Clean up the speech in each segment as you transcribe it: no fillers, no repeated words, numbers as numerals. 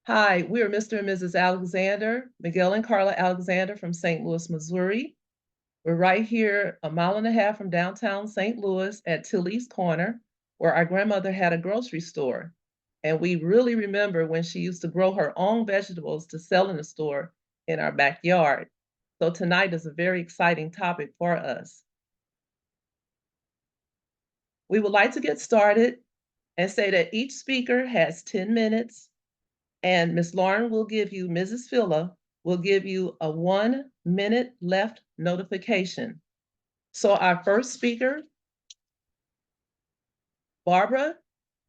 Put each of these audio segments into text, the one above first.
Hi, we are Mr. and Mrs. Alexander, Miguel and Carla Alexander from St. Louis, Missouri. We're right here a mile and a half from downtown St. Louis at Tilly's Corner, where our grandmother had a grocery store. And we really remember when she used to grow her own vegetables to sell in the store in our backyard. So tonight is a very exciting topic for us. We would like to get started and say that each speaker has 10 minutes. And Miss Lauren will give you, Mrs. Phila will give you a 1 minute left notification. So our first speaker, Barbara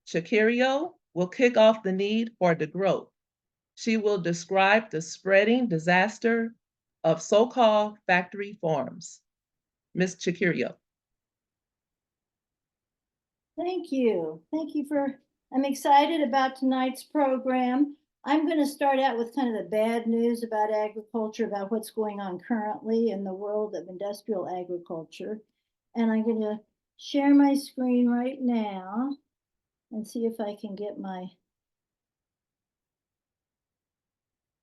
Chakirio, will kick off the need for degrowth. She will describe the spreading disaster of so-called factory farms. Ms. Chakirio. Thank you. I'm excited about tonight's program. I'm going to start out with kind of the bad news about agriculture, about what's going on currently in the world of industrial agriculture. And I'm going to share my screen right now and see if I can get my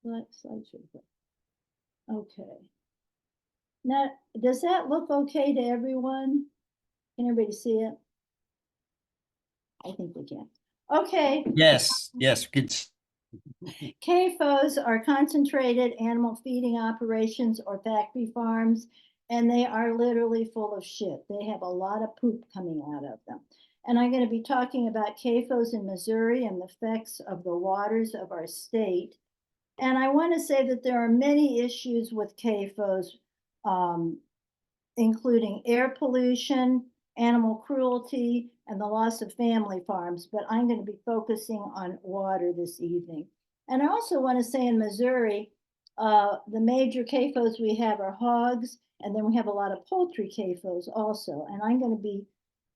slideshow. Okay. Now, does that look okay to everyone? Can everybody see it? I think we can. Okay. Yes, good. CAFOs are concentrated animal feeding operations or factory farms, and they are literally full of shit. They have a lot of poop coming out of them. And I'm going to be talking about CAFOs in Missouri and the effects of the waters of our state. And I want to say that there are many issues with CAFOs, including air pollution, animal cruelty, and the loss of family farms. But I'm going to be focusing on water this evening. And I also want to say in Missouri, the major CAFOs we have are hogs, and then we have a lot of poultry CAFOs also. And I'm going to be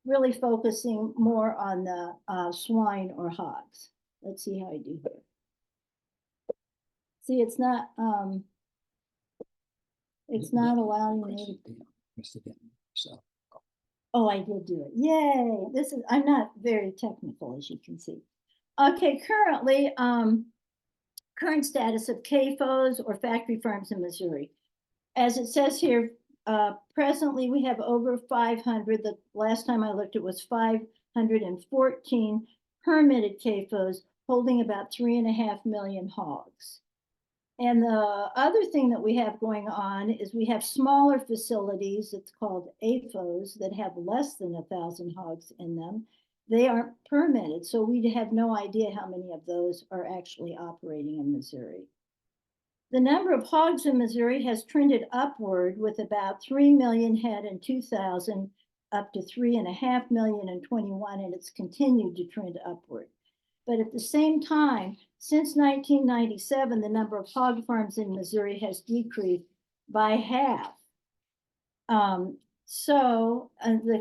really focusing more on the swine or hogs. Let's see how I do here. See, it's not allowing me. Oh, I did do it. Yay. I'm not very technical, as you can see. Okay, current status of CAFOs or factory farms in Missouri. As it says here, presently we have over 500. The last time I looked, it was 514 permitted CAFOs holding about 3.5 million hogs. And the other thing that we have going on is we have smaller facilities, it's called AFOs, that have less than 1,000 hogs in them. They aren't permitted, so we have no idea how many of those are actually operating in Missouri. The number of hogs in Missouri has trended upward with about 3 million head in 2000, up to 3.5 million in 21, and it's continued to trend upward. But at the same time, since 1997, the number of hog farms in Missouri has decreased by half. The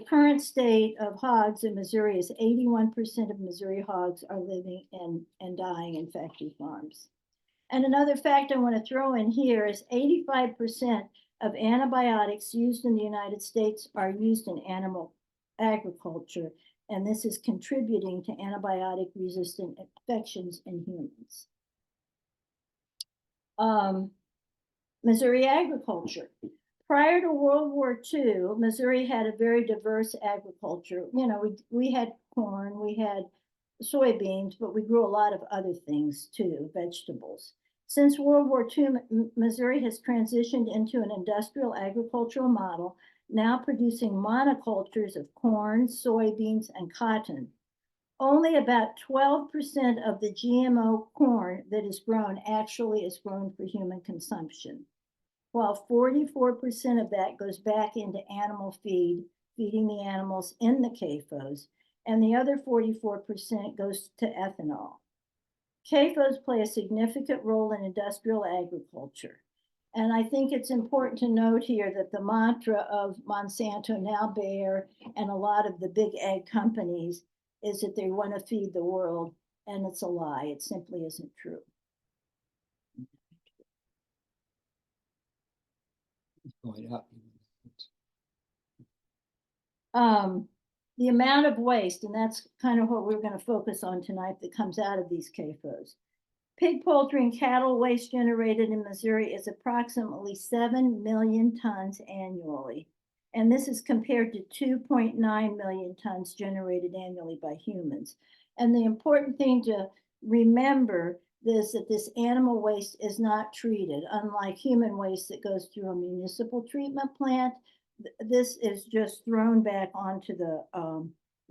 current state of hogs in Missouri is 81% of Missouri hogs are living and dying in factory farms. And another fact I want to throw in here is 85% of antibiotics used in the United States are used in animal agriculture, and this is contributing to antibiotic-resistant infections in humans. Missouri agriculture. Prior to World War II, Missouri had a very diverse agriculture. You know, we had corn, we had soybeans, but we grew a lot of other things too, vegetables. Since World War II, Missouri has transitioned into an industrial agricultural model, now producing monocultures of corn, soybeans, and cotton. Only about 12% of the GMO corn that is grown actually is grown for human consumption, while 44% of that goes back into animal feed, feeding the animals in the CAFOs, and the other 44% goes to ethanol. CAFOs play a significant role in industrial agriculture. And I think it's important to note here that the mantra of Monsanto, now Bayer, and a lot of the big ag companies is that they want to feed the world, and it's a lie. It simply isn't true. Going up. The amount of waste, and that's kind of what we're going to focus on tonight, that comes out of these CAFOs. Pig, poultry, and cattle waste generated in Missouri is approximately 7 million tons annually. And this is compared to 2.9 million tons generated annually by humans. And the important thing to remember is that this animal waste is not treated, unlike human waste that goes through a municipal treatment plant. This is just thrown back onto the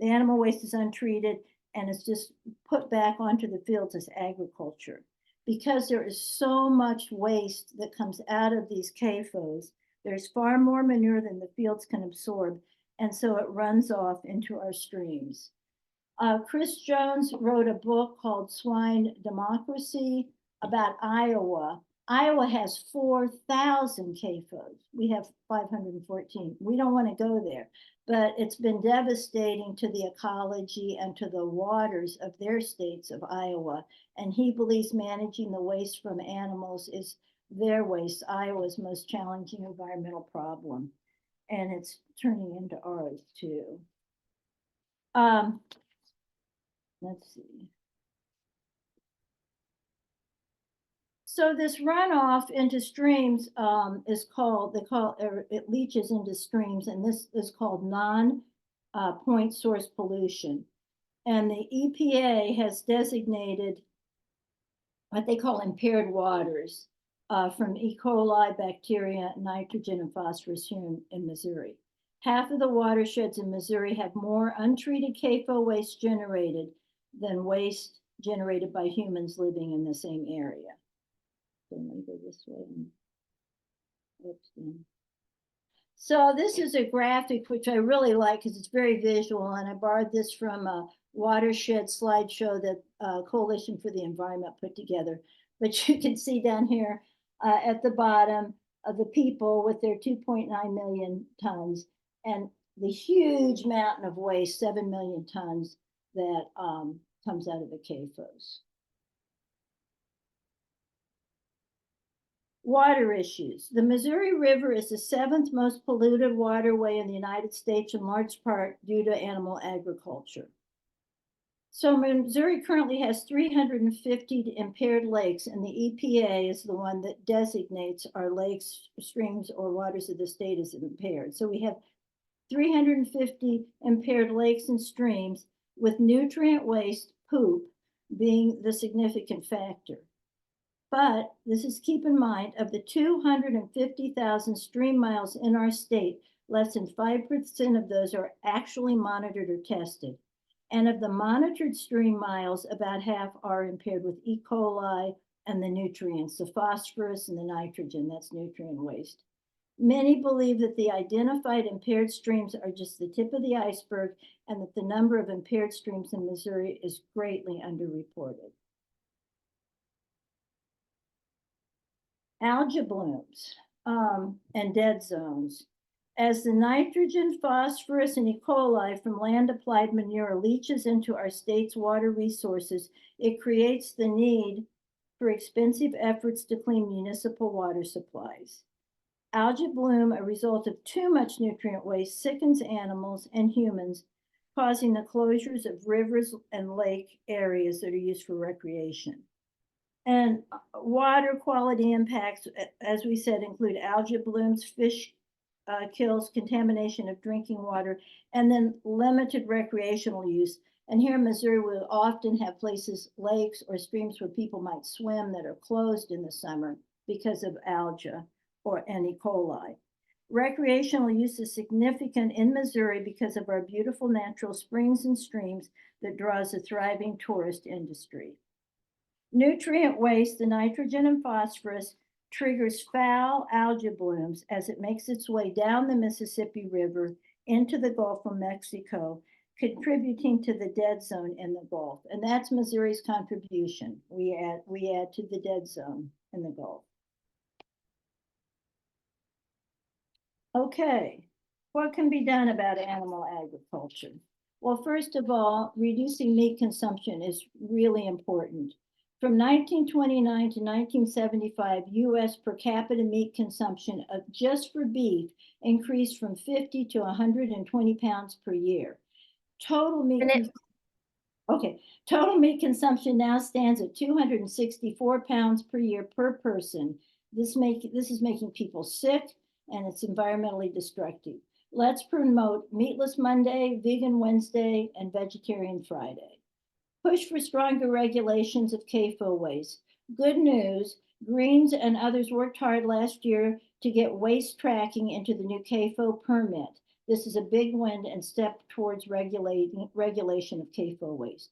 animal waste is untreated and it's just put back onto the fields as agriculture. Because there is so much waste that comes out of these CAFOs, there's far more manure than the fields can absorb, and so it runs off into our streams. Chris Jones wrote a book called Swine Democracy about Iowa. Iowa has 4,000 CAFOs. We have 514. We don't want to go there, but it's been devastating to the ecology and to the waters of their states of Iowa. And he believes managing the waste from animals is their waste, Iowa's most challenging environmental problem. And it's turning into ours too. Let's see. So this runoff into streams is called, it leaches into streams, and this is called non-point source pollution. And the EPA has designated what they call impaired waters from E. coli, bacteria, nitrogen, and phosphorus here in Missouri. Half of the watersheds in Missouri have more untreated CAFO waste generated than waste generated by humans living in the same area. So let me go this way. So this is a graphic which I really like because it's very visual, and I borrowed this from a watershed slideshow that Coalition for the Environment put together. But you can see down here at the bottom of the people with their 2.9 million tons and the huge mountain of waste, 7 million tons, that comes out of the CAFOs. Water issues. The Missouri River is the 7th most polluted waterway in the United States, in large part due to animal agriculture. So Missouri currently has 350 impaired lakes, and the EPA is the one that designates our lakes, streams, or waters of the state as impaired. So we have 350 impaired lakes and streams, with nutrient waste, poop, being the significant factor. But this is, keep in mind, of the 250,000 stream miles in our state, less than 5% of those are actually monitored or tested. And of the monitored stream miles, about half are impaired with E. coli and the nutrients, the phosphorus and the nitrogen, that's nutrient waste. Many believe that the identified impaired streams are just the tip of the iceberg and that the number of impaired streams in Missouri is greatly underreported. Algae blooms and dead zones. As the nitrogen, phosphorus, and E. coli from land-applied manure leaches into our state's water resources, it creates the need for expensive efforts to clean municipal water supplies. Algae bloom, a result of too much nutrient waste, sickens animals and humans, causing the closures of rivers and lake areas that are used for recreation. And water quality impacts, as we said, include algae blooms, fish kills, contamination of drinking water, and then limited recreational use. And here in Missouri, we'll often have places, lakes or streams where people might swim that are closed in the summer because of algae and E. coli. Recreational use is significant in Missouri because of our beautiful natural springs and streams that draws a thriving tourist industry. Nutrient waste, the nitrogen and phosphorus, triggers foul algae blooms as it makes its way down the Mississippi River into the Gulf of Mexico, contributing to the dead zone in the Gulf. And that's Missouri's contribution. We add to the dead zone in the Gulf. Okay, what can be done about animal agriculture? Well, first of all, reducing meat consumption is really important. From 1929 to 1975, U.S. per capita meat consumption just for beef increased from 50 to 120 pounds per year. Total meat. Okay, total meat consumption now stands at 264 pounds per year per person. This is making people sick, and it's environmentally destructive. Let's promote Meatless Monday, Vegan Wednesday, and Vegetarian Friday. Push for stronger regulations of CAFO waste. Good news, Greens and others worked hard last year to get waste tracking into the new CAFO permit. This is a big win and step towards regulation of CAFO waste.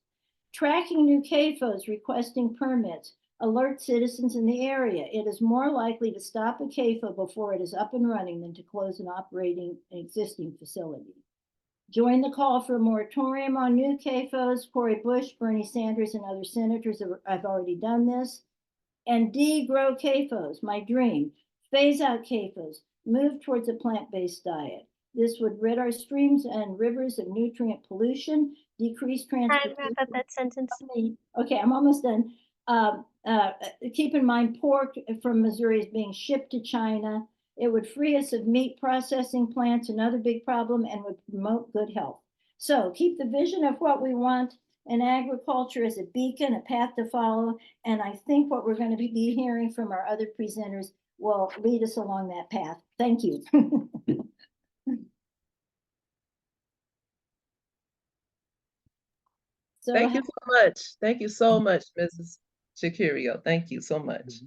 Tracking new CAFOs requesting permits alert citizens in the area. It is more likely to stop a CAFO before it is up and running than to close an existing facility. Join the call for a moratorium on new CAFOs. Cori Bush, Bernie Sanders, and other senators have already done this. And degrow CAFOs, my dream. Phase out CAFOs. Move towards a plant-based diet. This would rid our streams and rivers of nutrient pollution, decrease transportation. Wrap up that sentence. Okay, I'm almost done. Keep in mind, pork from Missouri is being shipped to China. It would free us of meat processing plants, another big problem, and would promote good health. So keep the vision of what we want in agriculture as a beacon, a path to follow. And I think what we're going to be hearing from our other presenters will lead us along that path. Thank you. So, Thank you so much. Thank you so much, Mrs. Shakirio. Thank you so much.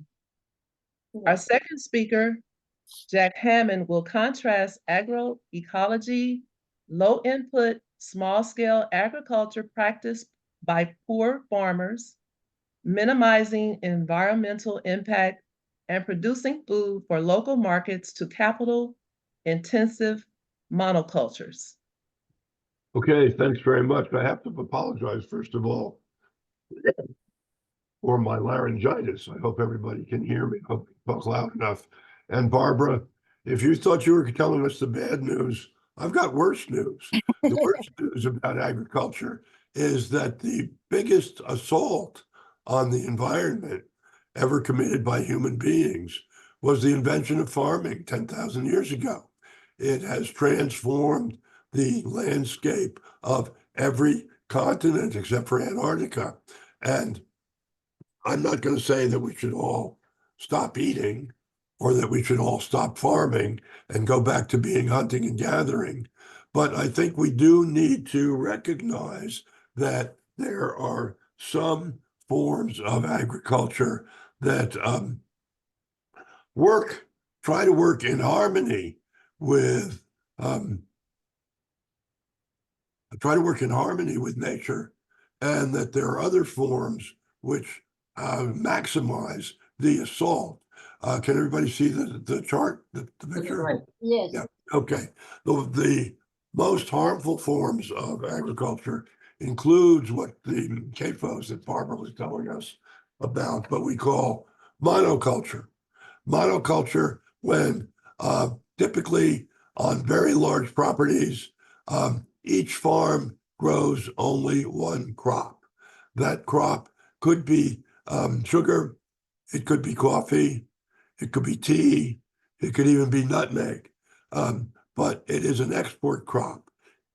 Our second speaker, Jack Hammond, will contrast agroecology, low input, small scale agriculture practiced by poor farmers, minimizing environmental impact and producing food for local markets to capital intensive monocultures. Okay, thanks very much. I have to apologize, first of all, for my laryngitis. I hope everybody can hear me. I hope I talk loud enough. And Barbara, if you thought you were telling us the bad news, I've got worse news. The worst news about agriculture is that the biggest assault on the environment ever committed by human beings was the invention of farming 10,000 years ago. It has transformed the landscape of every continent except for Antarctica. And I'm not going to say that we should all stop eating or that we should all stop farming and go back to being hunting and gathering. But I think we do need to recognize that there are some forms of agriculture that try to work in harmony with nature, and that there are other forms which maximize the assault. Can everybody see the chart, the picture? yes. Yeah. Okay. The most harmful forms of agriculture includes what the CAFOs that Barbara was telling us about, but we call monoculture. Monoculture, when typically on very large properties, each farm grows only one crop. That crop could be sugar, it could be coffee, it could be tea, it could even be nutmeg. But it is an export crop.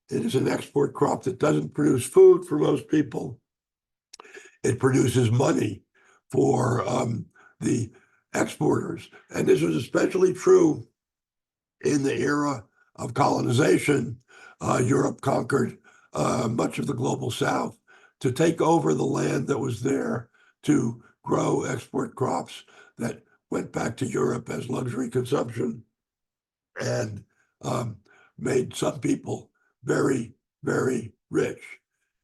It is an export crop that doesn't produce food for most people. It produces money for the exporters. And this was especially true in the era of colonization. Europe conquered much of the global south to take over the land that was there to grow export crops that went back to Europe as luxury consumption and made some people very, very rich.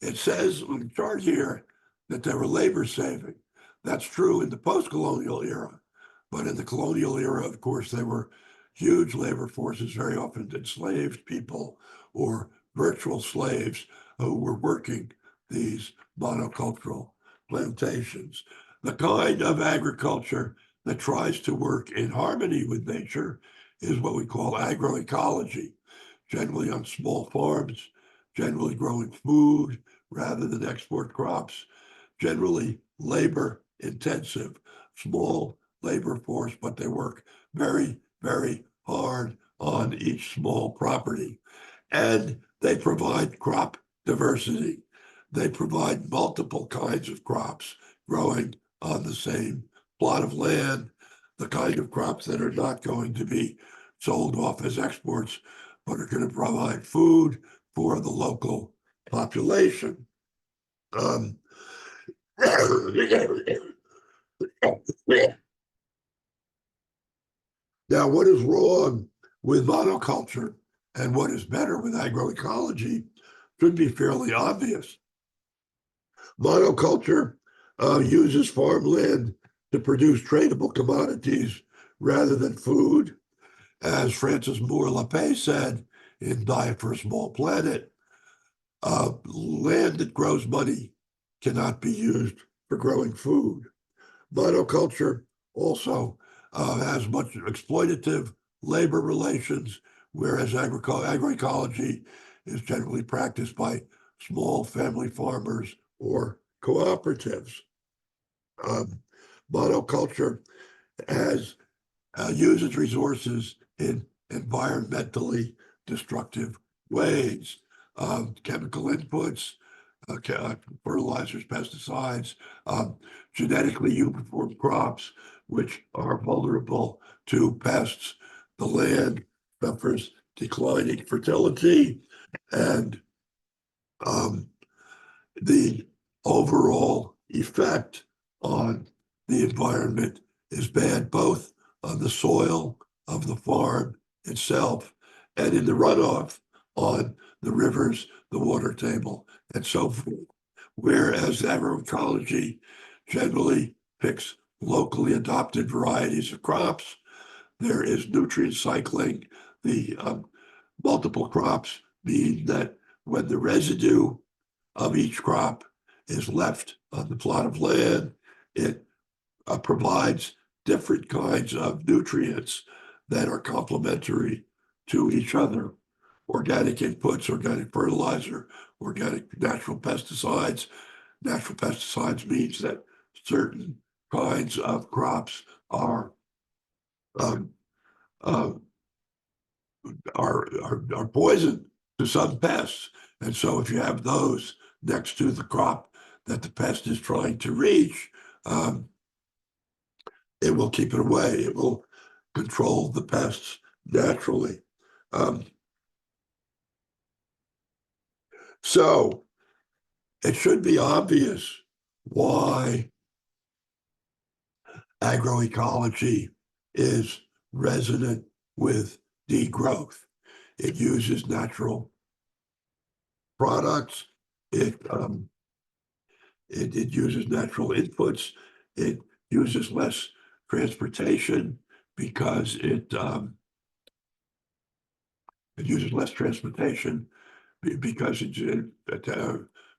It says on the chart here that they were labor saving. That's true in the post-colonial era. But in the colonial era, of course, they were huge labor forces, very often enslaved people or virtual slaves who were working these monocultural plantations. The kind of agriculture that tries to work in harmony with nature is what we call agroecology, generally on small farms, generally growing food rather than export crops, generally labor intensive, small labor force, but they work very, very hard on each small property. And they provide crop diversity. they provide multiple kinds of crops growing on the same plot of land, the kind of crops that are not going to be sold off as exports, but are going to provide food for the local population. Now, what is wrong with monoculture and what is better with agroecology should be fairly obvious. Monoculture uses farmland to produce tradable commodities rather than food. As Francis Moore Lappé said in Diet for a Small Planet, land that grows money cannot be used for growing food. Monoculture also has much exploitative labor relations, whereas agroecology is generally practiced by small family farmers or cooperatives. Monoculture has uses resources in environmentally destructive ways, chemical inputs, fertilizers, pesticides, genetically uniform crops, which are vulnerable to pests. The land suffers declining fertility, and the overall effect on the environment is bad, both on the soil of the farm itself and in the runoff on the rivers, the water table, and so forth. Whereas agroecology generally picks locally adopted varieties of crops, there is nutrient cycling. The multiple crops mean that when the residue of each crop is left on the plot of land, it provides different kinds of nutrients that are complementary to each other. Organic inputs, organic fertilizer, organic natural pesticides. Natural pesticides means that certain kinds of crops are poison to some pests. And so if you have those next to the crop that the pest is trying to reach, it will keep it away. It will control the pests naturally. So it should be obvious why agroecology is resonant with degrowth. It uses natural products. It uses natural inputs. It uses less transportation because it uses less transportation because it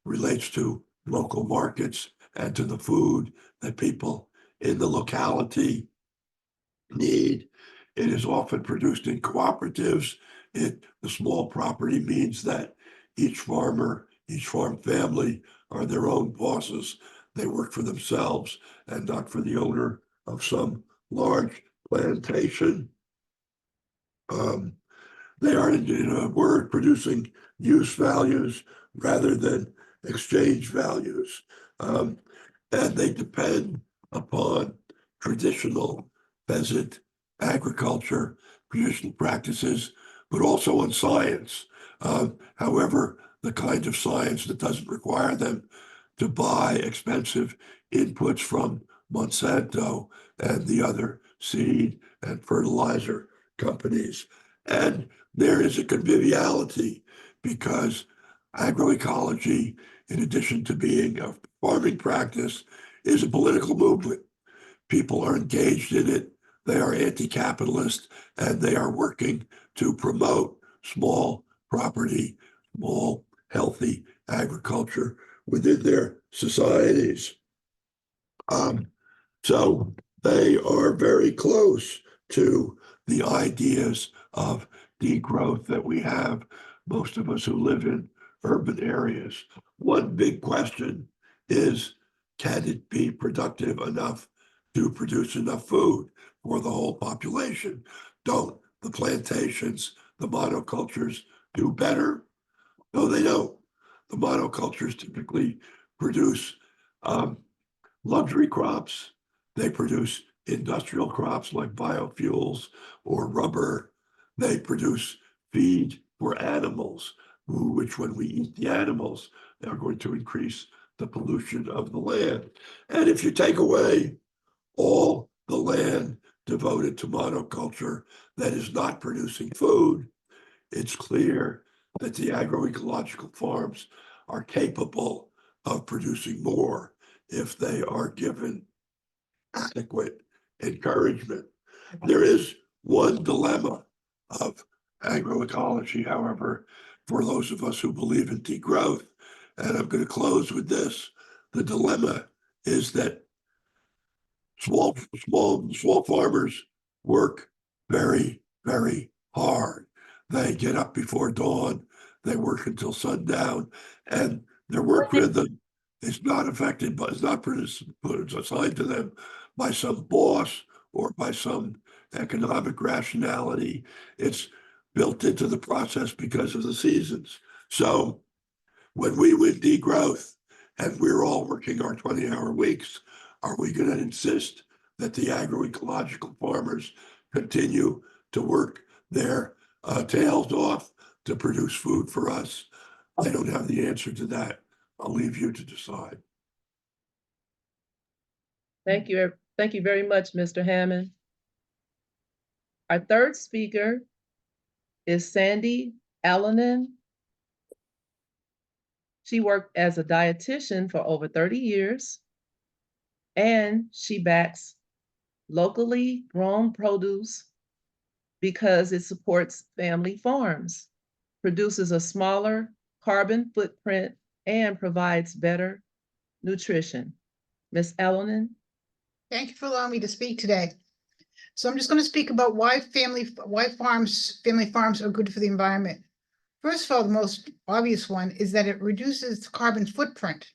relates to local markets and to the food that people in the locality need. It is often produced in cooperatives. The small property means that each farmer, each farm family are their own bosses. They work for themselves and not for the owner of some large plantation. They are, in a word, producing use values rather than exchange values. And they depend upon traditional peasant agriculture, traditional practices, but also on science. However, the kind of science that doesn't require them to buy expensive inputs from Monsanto and the other seed and fertilizer companies. And there is a conviviality because agroecology, in addition to being a farming practice, is a political movement. People are engaged in it. They are anti-capitalist, and they are working to promote small property, small, healthy agriculture within their societies. So they are very close to the ideas of degrowth that we have, most of us who live in urban areas. One big question is, can it be productive enough to produce enough food for the whole population? Don't the plantations, the monocultures do better? No, they don't. the monocultures typically produce luxury crops. They produce industrial crops like biofuels or rubber. They produce feed for animals, which when we eat the animals, they're going to increase the pollution of the land. And if you take away all the land devoted to monoculture that is not producing food, it's clear that the agroecological farms are capable of producing more if they are given adequate encouragement. There is one dilemma of agroecology, however, for those of us who believe in degrowth, and I'm going to close with this. The dilemma is that small farmers work very, very hard. They get up before dawn, they work until sundown, and their work rhythm is not affected, but is not put assigned to them by some boss or by some economic rationality. It's built into the process because of the seasons. So when we win degrowth and we're all working our 20-hour weeks, are we going to insist that the agroecological farmers continue to work their tails off to produce food for us? I don't have the answer to that. I'll leave you to decide. Thank you. Thank you very much, Mr. Hammond. Our third speaker is Sandy Allanen. She worked as a dietitian for over 30 years, and she backs locally grown produce because it supports family farms, produces a smaller carbon footprint, and provides better nutrition. Ms. Allanen. Thank you for allowing me to speak today. So I'm just going to speak about why family farms are good for the environment. First of all, the most obvious one is that it reduces the carbon footprint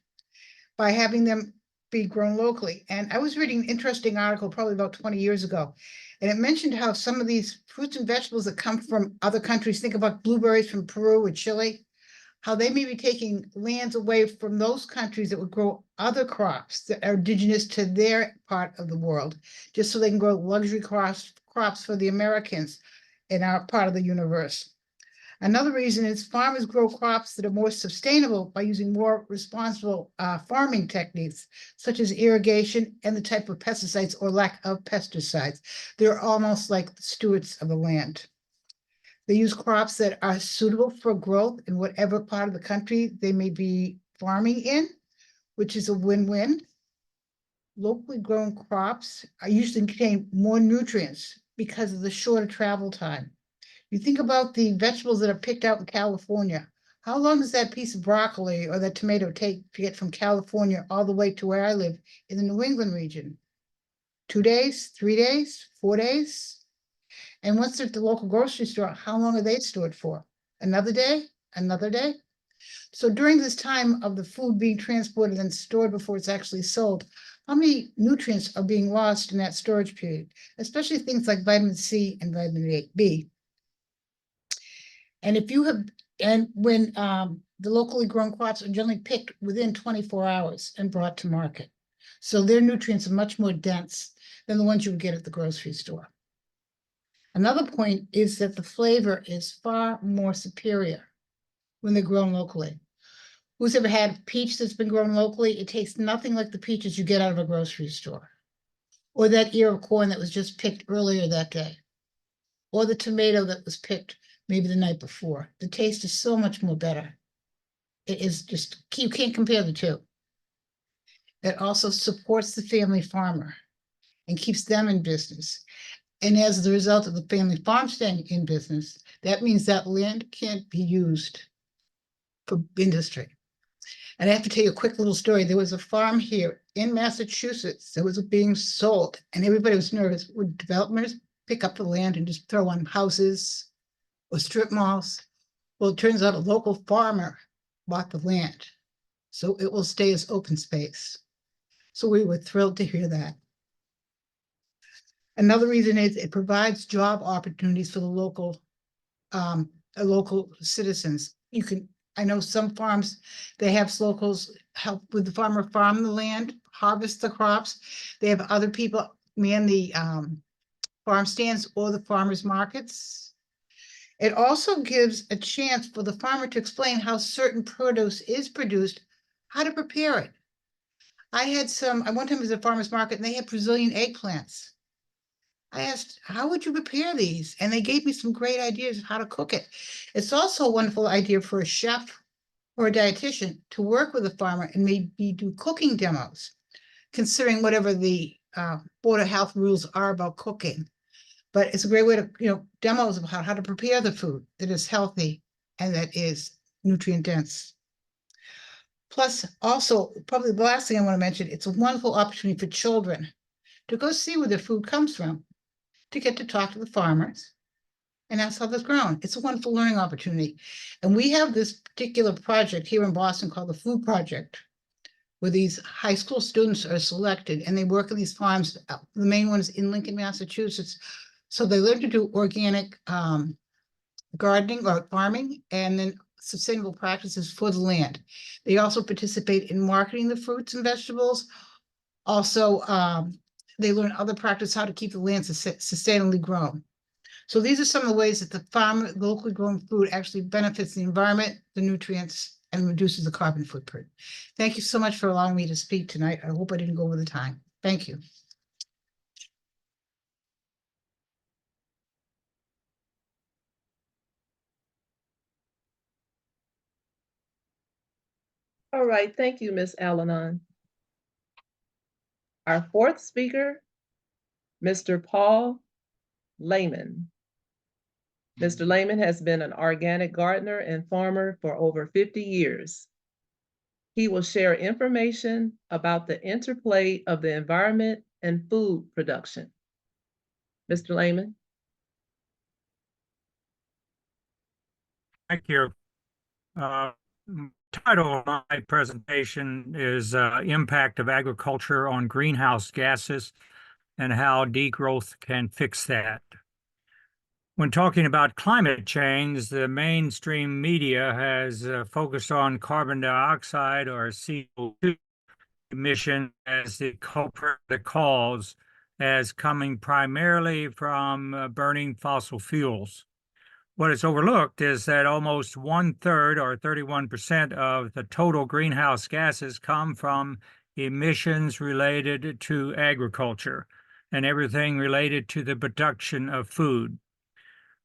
by having them be grown locally. And I was reading an interesting article probably about 20 years ago, and it mentioned how some of these fruits and vegetables that come from other countries, think about blueberries from Peru or Chile, how they may be taking lands away from those countries that would grow other crops that are indigenous to their part of the world, just so they can grow luxury crops for the Americans in our part of the universe. Another reason is farmers grow crops that are more sustainable by using more responsible farming techniques, such as irrigation and the type of pesticides or lack of pesticides. They're almost like the stewards of the land. They use crops that are suitable for growth in whatever part of the country they may be farming in, which is a win-win. Locally grown crops usually contain more nutrients because of the shorter travel time. You think about the vegetables that are picked out in California. How long does that piece of broccoli or that tomato take to get from California all the way to where I live in the New England region? 2 days, 3 days, 4 days? And once they're at the local grocery store, how long are they stored for? Another day? Another day? So during this time of the food being transported and stored before it's actually sold, how many nutrients are being lost in that storage period, especially things like vitamin C and vitamin B? And when the locally grown crops are generally picked within 24 hours and brought to market. So their nutrients are much more dense than the ones you would get at the grocery store. Another point is that the flavor is far more superior when they're grown locally. Who's ever had peach that's been grown locally? It tastes nothing like the peaches you get out of a grocery store. Or that ear of corn that was just picked earlier that day. Or the tomato that was picked maybe the night before. The taste is so much more better. It is just, you can't compare the two. It also supports the family farmer and keeps them in business. And as the result of the family farm staying in business, that means that land can't be used for industry. And I have to tell you a quick little story. There was a farm here in Massachusetts that was being sold, and everybody was nervous. Would developers pick up the land and just throw on houses or strip malls? Well, it turns out a local farmer bought the land, so it will stay as open space. So we were thrilled to hear that. Another reason is it provides job opportunities for the local citizens. You can I know some farms, they have locals help with the farmer farm the land, harvest the crops. They have other people man the farm stands or the farmers markets. It also gives a chance for the farmer to explain how certain produce is produced, how to prepare it. I one time was at a farmer's market and they had Brazilian eggplants. I asked, how would you prepare these? And they gave me some great ideas of how to cook it. It's also a wonderful idea for a chef or a dietitian to work with a farmer and maybe do cooking demos, considering whatever the Board of Health rules are about cooking. But it's a great way to, demos about how to prepare the food that is healthy and that is nutrient dense. Plus, also, probably the last thing I want to mention, it's a wonderful opportunity for children to go see where their food comes from, to get to talk to the farmers and ask how it's grown. It's a wonderful learning opportunity. And we have this particular project here in Boston called the Food Project, where these high school students are selected and they work in these farms. The main one is in Lincoln, Massachusetts. So they learn to do organic gardening or farming and then sustainable practices for the land. They also participate in marketing the fruits and vegetables. Also, they learn other practices how to keep the land sustainably grown. So these are some of the ways that the farm, locally grown food actually benefits the environment, the nutrients, and reduces the carbon footprint. Thank you so much for allowing me to speak tonight. I hope I didn't go over the time. Thank you. All right, thank you, Ms. Alanon. Our fourth speaker, Mr. Paul Lehman. Mr. Lehman has been an organic gardener and farmer for over 50 years. He will share information about the interplay of the environment and food production. Mr. Lehman. Thank you. Title of my presentation is Impact of Agriculture on Greenhouse Gases and How Degrowth Can Fix That. When talking about climate change, the mainstream media has focused on carbon dioxide or CO2 emission as the culprit, the cause, as coming primarily from burning fossil fuels. What is overlooked is that almost 1/3 or 31% of the total greenhouse gases come from emissions related to agriculture and everything related to the production of food.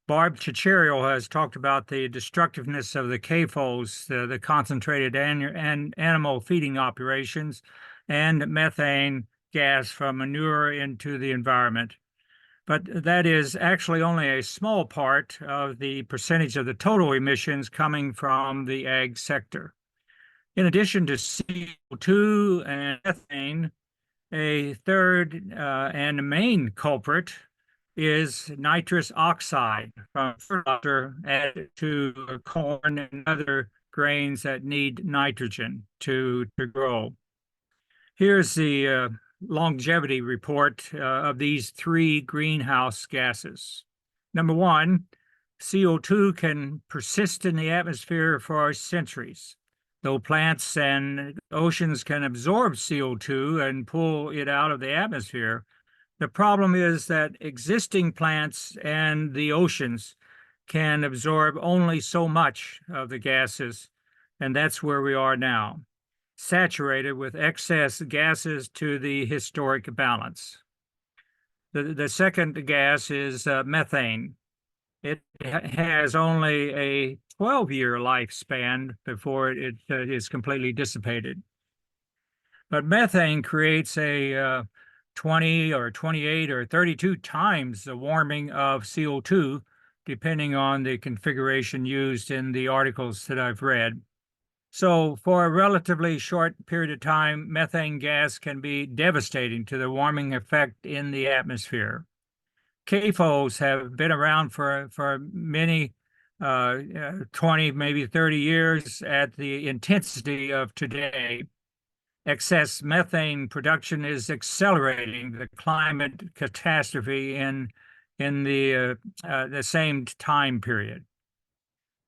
Barb Cicero has talked about the destructiveness of the CAFOs, the concentrated animal feeding operations, and methane gas from manure into the environment. But that is actually only a small part of the percentage of the total emissions coming from the ag sector. In addition to CO2 and methane, a third and main culprit is nitrous oxide from fertilizer added to corn and other grains that need nitrogen to grow. Here's the longevity report of these three greenhouse gases. Number one, CO2 can persist in the atmosphere for centuries. Though plants and oceans can absorb CO2 and pull it out of the atmosphere, the problem is that existing plants and the oceans can absorb only so much of the gases, and that's where we are now, saturated with excess gases to the historic balance. The second gas is methane. It has only a 12-year lifespan before it is completely dissipated. But methane creates a 20 or 28 or 32 times the warming of CO2, depending on the configuration used in the articles that I've read. So for a relatively short period of time, methane gas can be devastating to the warming effect in the atmosphere. CAFOs have been around for many 20, maybe 30 years at the intensity of today. Excess methane production is accelerating the climate catastrophe in the same time period.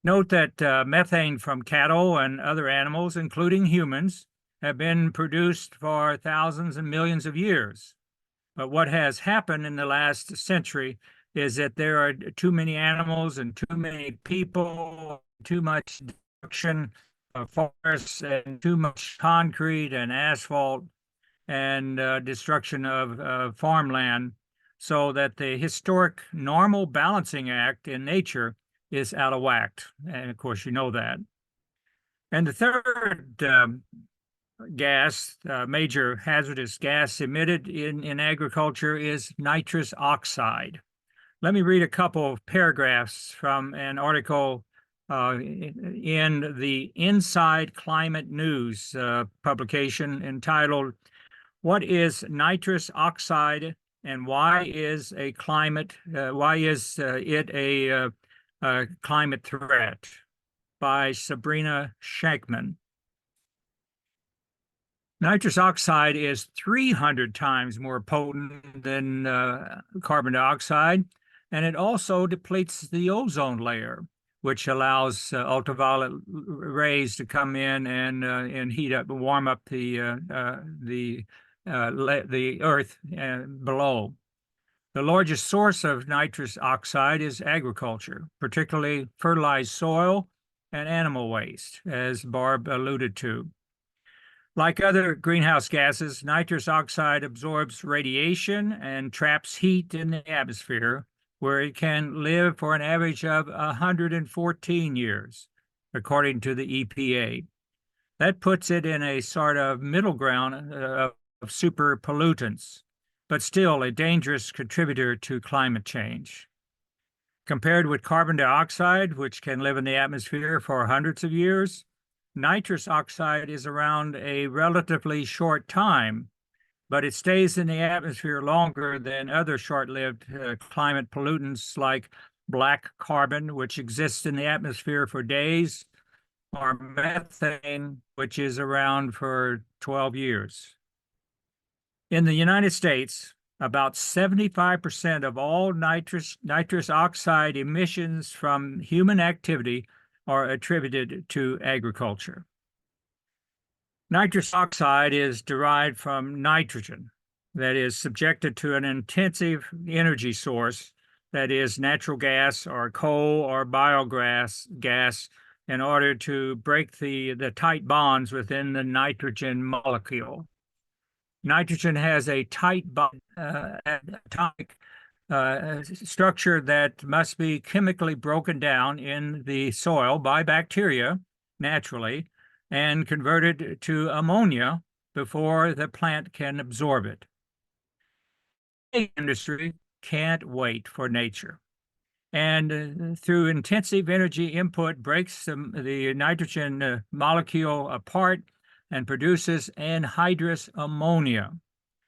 Note that methane from cattle and other animals, including humans, have been produced for thousands and millions of years. But what has happened in the last century is that there are too many animals and too many people, too much destruction of forests, and too much concrete and asphalt and destruction of farmland, so that the historic normal balancing act in nature is out of whack. And of course, you know that. And the third major hazardous gas emitted in agriculture is nitrous oxide. Let me read a couple of paragraphs from an article in the Inside Climate News publication entitled, "What is nitrous oxide and why is it a climate threat?" by Sabrina Shankman. Nitrous oxide is 300 times more potent than carbon dioxide, and it also depletes the ozone layer, which allows ultraviolet rays to come in and heat up, warm up the earth below. The largest source of nitrous oxide is agriculture, particularly fertilized soil and animal waste, as Barb alluded to. Like other greenhouse gases, nitrous oxide absorbs radiation and traps heat in the atmosphere, where it can live for an average of 114 years, according to the EPA. That puts it in a sort of middle ground of super pollutants, but still a dangerous contributor to climate change. Compared with carbon dioxide, which can live in the atmosphere for hundreds of years, nitrous oxide is around a relatively short time, but it stays in the atmosphere longer than other short-lived climate pollutants like black carbon, which exists in the atmosphere for days, or methane, which is around for 12 years. In the United States, about 75% of all nitrous oxide emissions from human activity are attributed to agriculture. Nitrous oxide is derived from nitrogen that is subjected to an intensive energy source, that is natural gas or coal or biogas gas, in order to break the tight bonds within the nitrogen molecule. Nitrogen has a tight atomic structure that must be chemically broken down in the soil by bacteria naturally and converted to ammonia before the plant can absorb it. The industry can't wait for nature, and through intensive energy input breaks the nitrogen molecule apart and produces anhydrous ammonia,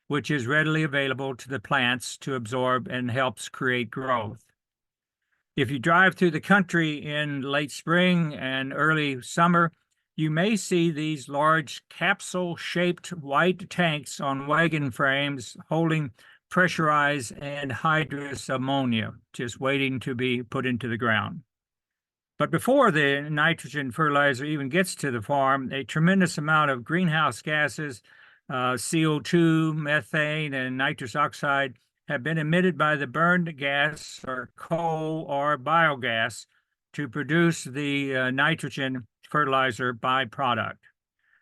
which is readily available to the plants to absorb and helps create growth. If you drive through the country in late spring and early summer, you may see these large capsule-shaped white tanks on wagon frames holding pressurized anhydrous ammonia, just waiting to be put into the ground. But before the nitrogen fertilizer even gets to the farm, a tremendous amount of greenhouse gases, CO2, methane, and nitrous oxide have been emitted by the burned gas or coal or biogas to produce the nitrogen fertilizer byproduct.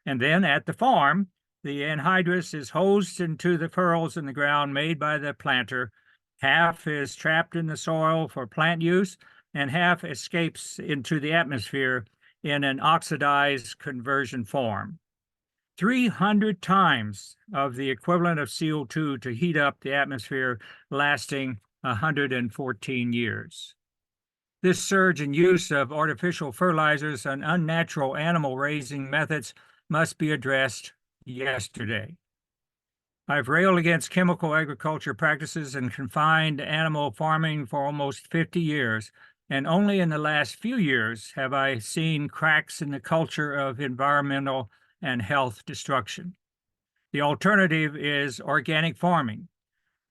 And then at the farm, the anhydrous is hosed into the furrows in the ground made by the planter. Half is trapped in the soil for plant use, and half escapes into the atmosphere in an oxidized conversion form. 300 times of the equivalent of CO2 to heat up the atmosphere, lasting 114 years. This surge in use of artificial fertilizers and unnatural animal raising methods must be addressed yesterday. I've railed against chemical agriculture practices and confined animal farming for almost 50 years, and only in the last few years have I seen cracks in the culture of environmental and health destruction. The alternative is organic farming,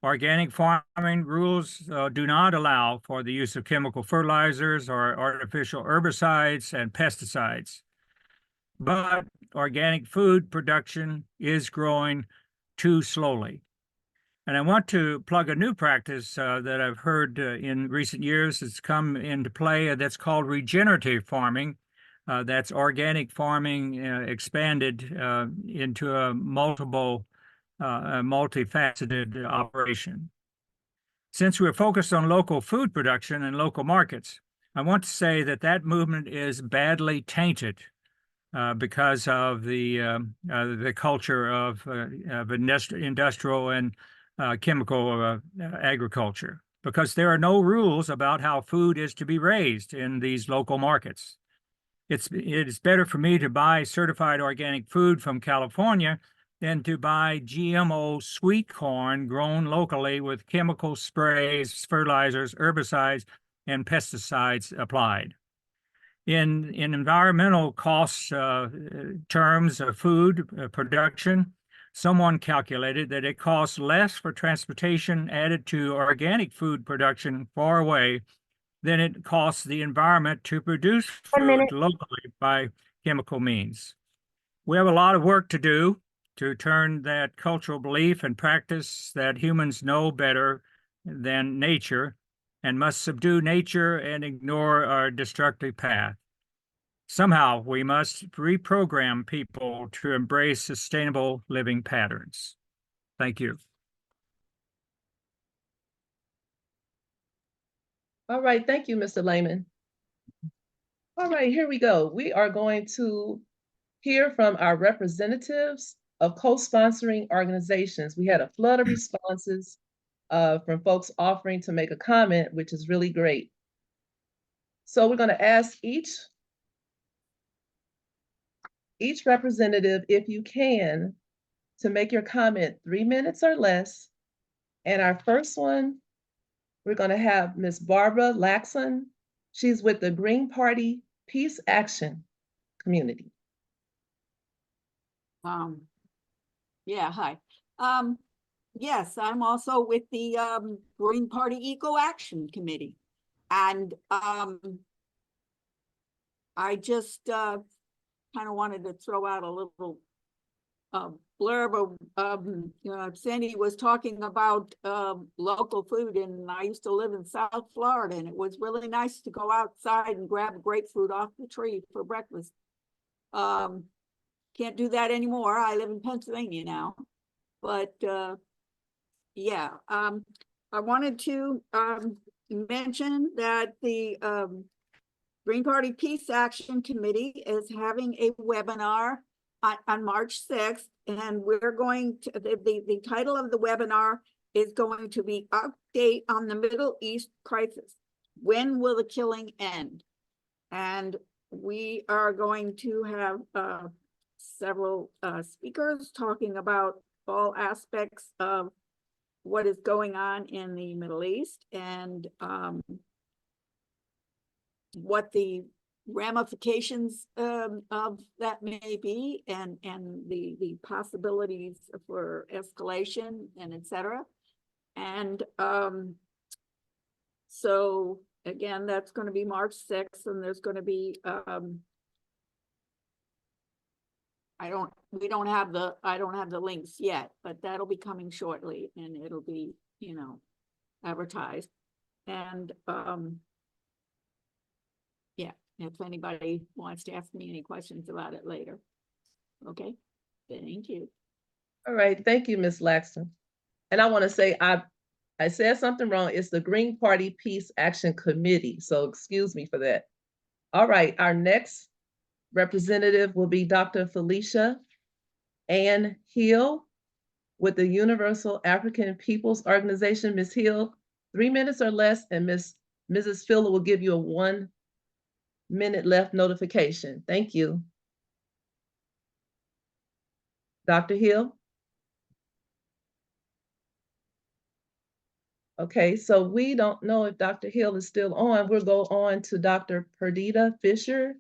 Organic farming rules do not allow for the use of chemical fertilizers or artificial herbicides and pesticides. But organic food production is growing too slowly. And I want to plug a new practice that I've heard in recent years. It's come into play that's called regenerative farming. That's organic farming expanded into a multifaceted operation. Since we're focused on local food production and local markets, I want to say that that movement is badly tainted because of the culture of industrial and chemical agriculture, because there are no rules about how food is to be raised in these local markets. It is better for me to buy certified organic food from California than to buy GMO sweet corn grown locally with chemical sprays, fertilizers, herbicides, and pesticides applied. In environmental costs terms of food production, someone calculated that it costs less for transportation added to organic food production far away than it costs the environment to produce food locally by chemical means. We have a lot of work to do to turn that cultural belief and practice that humans know better than nature and must subdue nature and ignore our destructive path. Somehow we must reprogram people to embrace sustainable living patterns. Thank you. All right, thank you, Mr. Lehman. All right, here we go. We are going to hear from our representatives of co-sponsoring organizations. We had a flood of responses from folks offering to make a comment, which is really great. So we're going to ask each representative, if you can, to make your comment 3 minutes or less. And our first one, we're going to have Ms. Barbara Laxon. She's with the Green Party Peace Action Community. Yeah, hi. Yes, I'm also with the Green Party Eco Action Committee. And I just kind of wanted to throw out a little blurb of, Sandy was talking about local food, and I used to live in South Florida, and it was really nice to go outside and grab a grapefruit off the tree for breakfast. Can't do that anymore. I live in Pennsylvania now, but yeah, I wanted to mention that the Green Party Peace Action Committee is having a webinar on March 6th, and we're going to, the title of the webinar is going to be Update on the Middle East Crisis. When will the killing end? And we are going to have several speakers talking about all aspects of what is going on in the Middle East and what the ramifications of that may be, and the possibilities for escalation and etc. And so again, that's going to be March 6th, and there's going to be I don't have the links yet, but that'll be coming shortly, and it'll be, advertised. And yeah, if anybody wants to ask me any questions about it later. Okay, thank you. All right, thank you, Ms. Laxton. And I want to say I said something wrong. It's the Green Party Peace Action Committee, so excuse me for that. All right, our next representative will be Dr. Felicia Ann Hill with the Universal African Peoples Organization. Ms. Hill, 3 minutes or less, and Mrs. Filler will give you a 1 minute left notification. Thank you. Dr. Hill? Okay, so we don't know if Dr. Hill is still on. We'll go on to Dr. Perdita Fisher.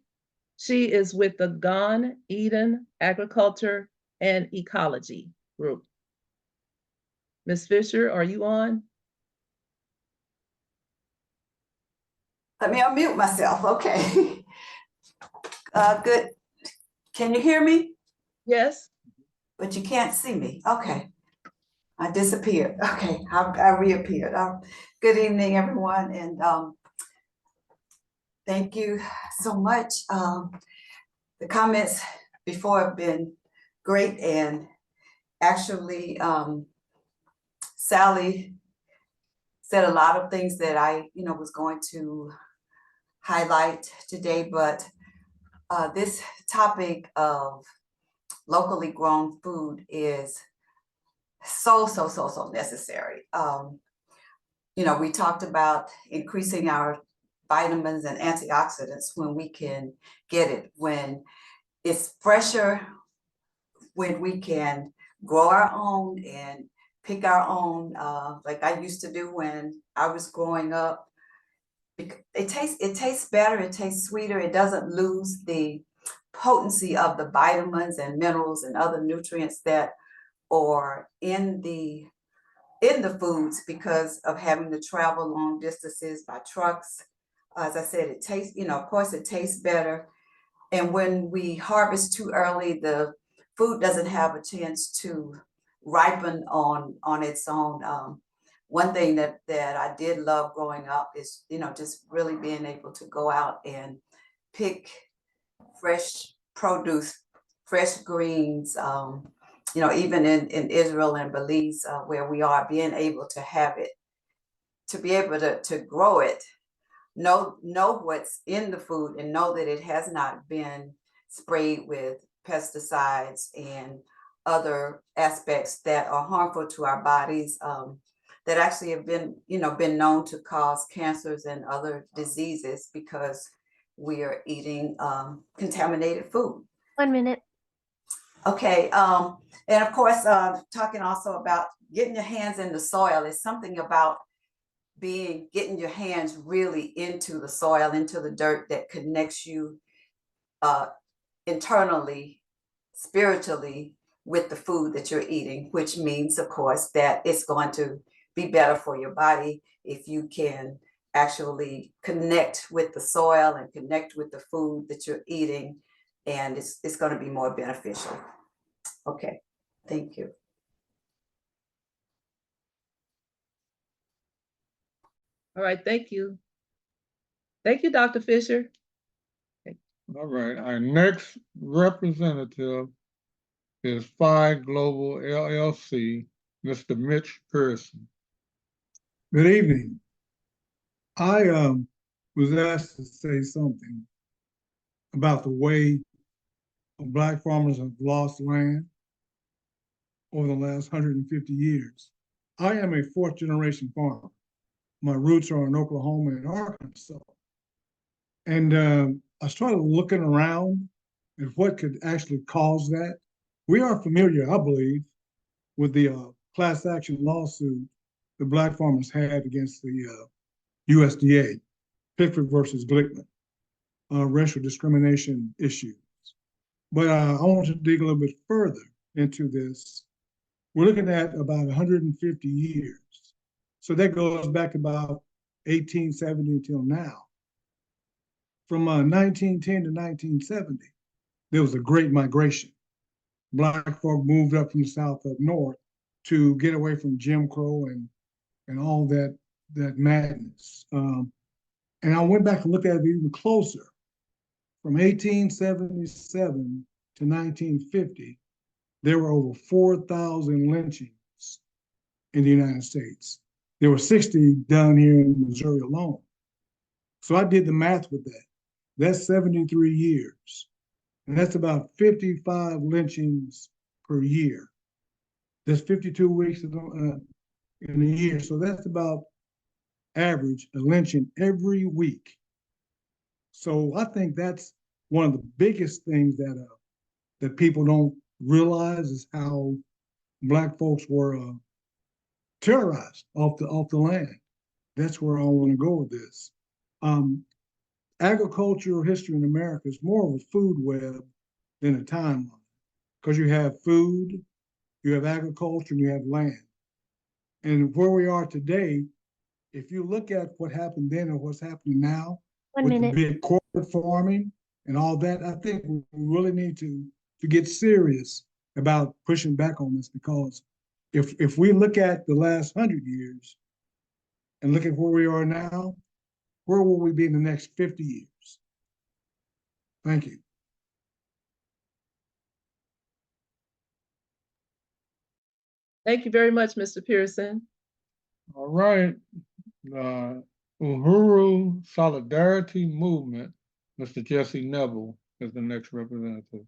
She is with the Gone Eden Agriculture and Ecology Group. Ms. Fisher, are you on? Let me unmute myself, okay. Good. Can you hear me? Yes. But you can't see me, okay. I disappeared, okay, I reappeared. Good evening, everyone, and thank you so much. The comments before have been great, and actually, Sally said a lot of things that I, was going to highlight today, but this topic of locally grown food is so necessary. We talked about increasing our vitamins and antioxidants when we can get it, when it's fresher, when we can grow our own and pick our own, like I used to do when I was growing up. It tastes better, it tastes sweeter, it doesn't lose the potency of the vitamins and minerals and other nutrients that are in the foods because of having to travel long distances by trucks. As I said, it tastes, of course it tastes better. And when we harvest too early, the food doesn't have a chance to ripen on its own. One thing that I did love growing up is, just really being able to go out and pick fresh produce, fresh greens, even in Israel and Belize, where we are, being able to have it, to be able to grow it, know what's in the food and know that it has not been sprayed with pesticides and other aspects that are harmful to our bodies, that actually have been known to cause cancers and other diseases because we are eating contaminated food. 1 minute. Okay, and of course, talking also about getting your hands in the soil is something about getting your hands really into the soil, into the dirt, that connects you internally, spiritually, with the food that you're eating, which means, of course, that it's going to be better for your body if you can actually connect with the soil and connect with the food that you're eating, and it's going to be more beneficial. Okay, thank you. All right, thank you. Thank you, Dr. Fisher. All right, our next representative is Phi Global LLC, Mr. Mitch Pearson. Good evening. I was asked to say something about the way Black farmers have lost land over the last 150 years. I am a fourth generation farmer. My roots are in Oklahoma and Arkansas. And I started looking around at what could actually cause that. We are familiar, I believe, with the class action lawsuit the Black farmers had against the USDA, Pickford versus Glickman, racial discrimination issues. But I want to dig a little bit further into this. We're looking at about 150 years. So that goes back about 1870 until now. From 1910 to 1970, there was a great migration. Black folk moved up from the South up north to get away from Jim Crow and all that madness. And I went back and looked at it even closer. From 1877 to 1950, there were over 4,000 lynchings in the United States. There were 60 done here in Missouri alone. So I did the math with that. That's 73 years. And that's about 55 lynchings per year. There's 52 weeks in a year. So that's about average a lynching every week. So I think that's one of the biggest things that people don't realize is how Black folks were terrorized off the land. That's where I want to go with this. Agricultural history in America is more of a food web than a timeline, because you have food, you have agriculture, and you have land. And where we are today, if you look at what happened then and what's happening now, One with the minute. big corporate farming and all that, I think we really need to get serious about pushing back on this, because if we look at the last 100 years and look at where we are now, where will we be in the next 50 years? Thank you. Thank you very much, Mr. Pearson. All right. Uhuru Solidarity Movement, Mr. Jesse Neville is the next representative.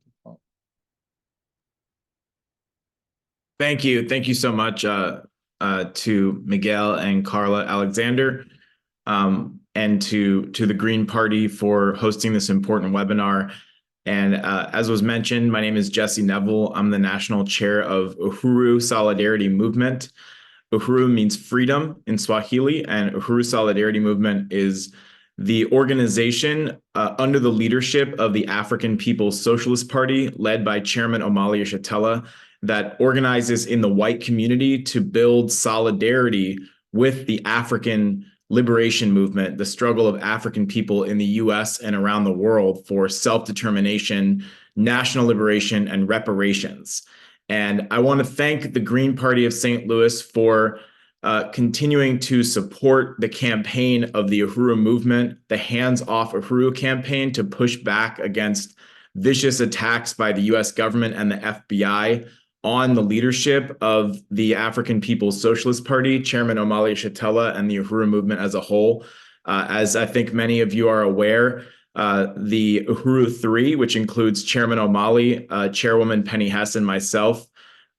Thank you. Thank you so much to Miguel and Carla Alexander, and to the Green Party for hosting this important webinar. And as was mentioned, my name is Jesse Neville. I'm the national chair of Uhuru Solidarity Movement. Uhuru means freedom in Swahili, and Uhuru Solidarity Movement is the organization under the leadership of the African People's Socialist Party, led by Chairman Omali Yeshitela, that organizes in the white community to build solidarity with the African liberation movement, the struggle of African people in the US and around the world for self-determination, national liberation, and reparations. And I want to thank the Green Party of St. Louis for continuing to support the campaign of the Uhuru movement, the Hands Off Uhuru campaign, to push back against vicious attacks by the US government and the FBI on the leadership of the African People's Socialist Party, Chairman Omali Yeshitela, and the Uhuru movement as a whole. As I think many of you are aware, the Uhuru 3, which includes Chairman Omali, Chairwoman Penny Hess, and myself,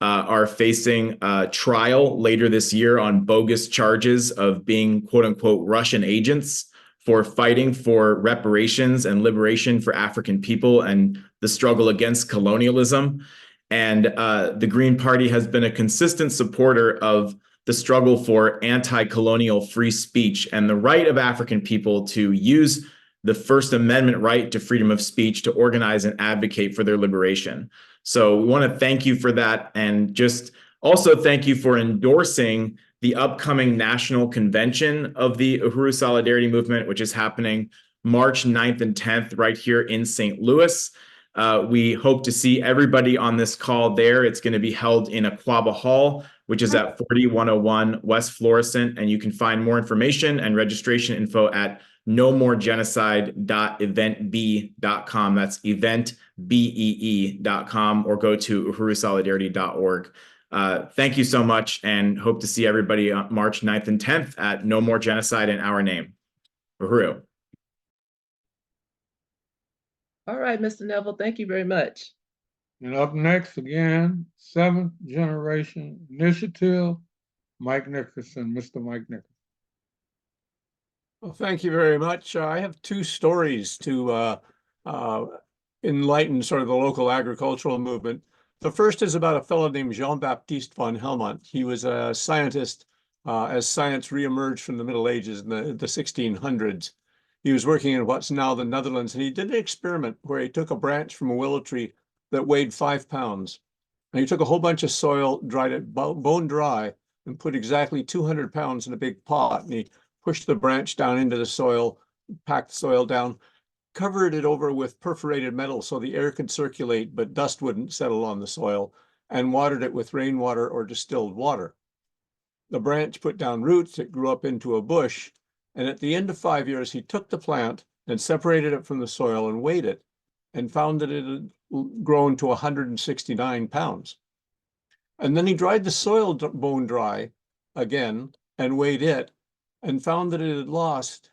are facing trial later this year on bogus charges of being, quote unquote, Russian agents for fighting for reparations and liberation for African people and the struggle against colonialism. And the Green Party has been a consistent supporter of the struggle for anti-colonial free speech and the right of African people to use the First Amendment right to freedom of speech to organize and advocate for their liberation. So we want to thank you for that, and just also thank you for endorsing the upcoming national convention of the Uhuru Solidarity Movement, which is happening March 9th and 10th right here in St. Louis. We hope to see everybody on this call there. It's going to be held in Aquaba Hall, which is at 4101 West Florissant, and you can find more information and registration info at nomoregenocide.eventbee.com. That's eventbee.com, or go to uhurusolidarity.org. Thank you so much, and hope to see everybody on March 9th and 10th at No More Genocide in Our Name. Uhuru. All right, Mr. Neville, thank you very much. And up next, again, 7th Generation Initiative, Mike Nickerson, Mr. Mike Nickerson. Well, thank you very much. I have two stories to enlighten sort of the local agricultural movement. The first is about a fellow named Jean-Baptiste von Helmont. He was a scientist as science reemerged from the Middle Ages in the 1600s. He was working in what's now the Netherlands, and he did an experiment where he took a branch from a willow tree that weighed 5 pounds. And he took a whole bunch of soil, dried it bone dry, and put exactly 200 pounds in a big pot. And he pushed the branch down into the soil, packed the soil down, covered it over with perforated metal so the air could circulate, but dust wouldn't settle on the soil, and watered it with rainwater or distilled water. The branch put down roots, it grew up into a bush, and at the end of 5 years, he took the plant and separated it from the soil and weighed it, and found that it had grown to 169 pounds. And then he dried the soil bone dry again and weighed it, and found that it had lost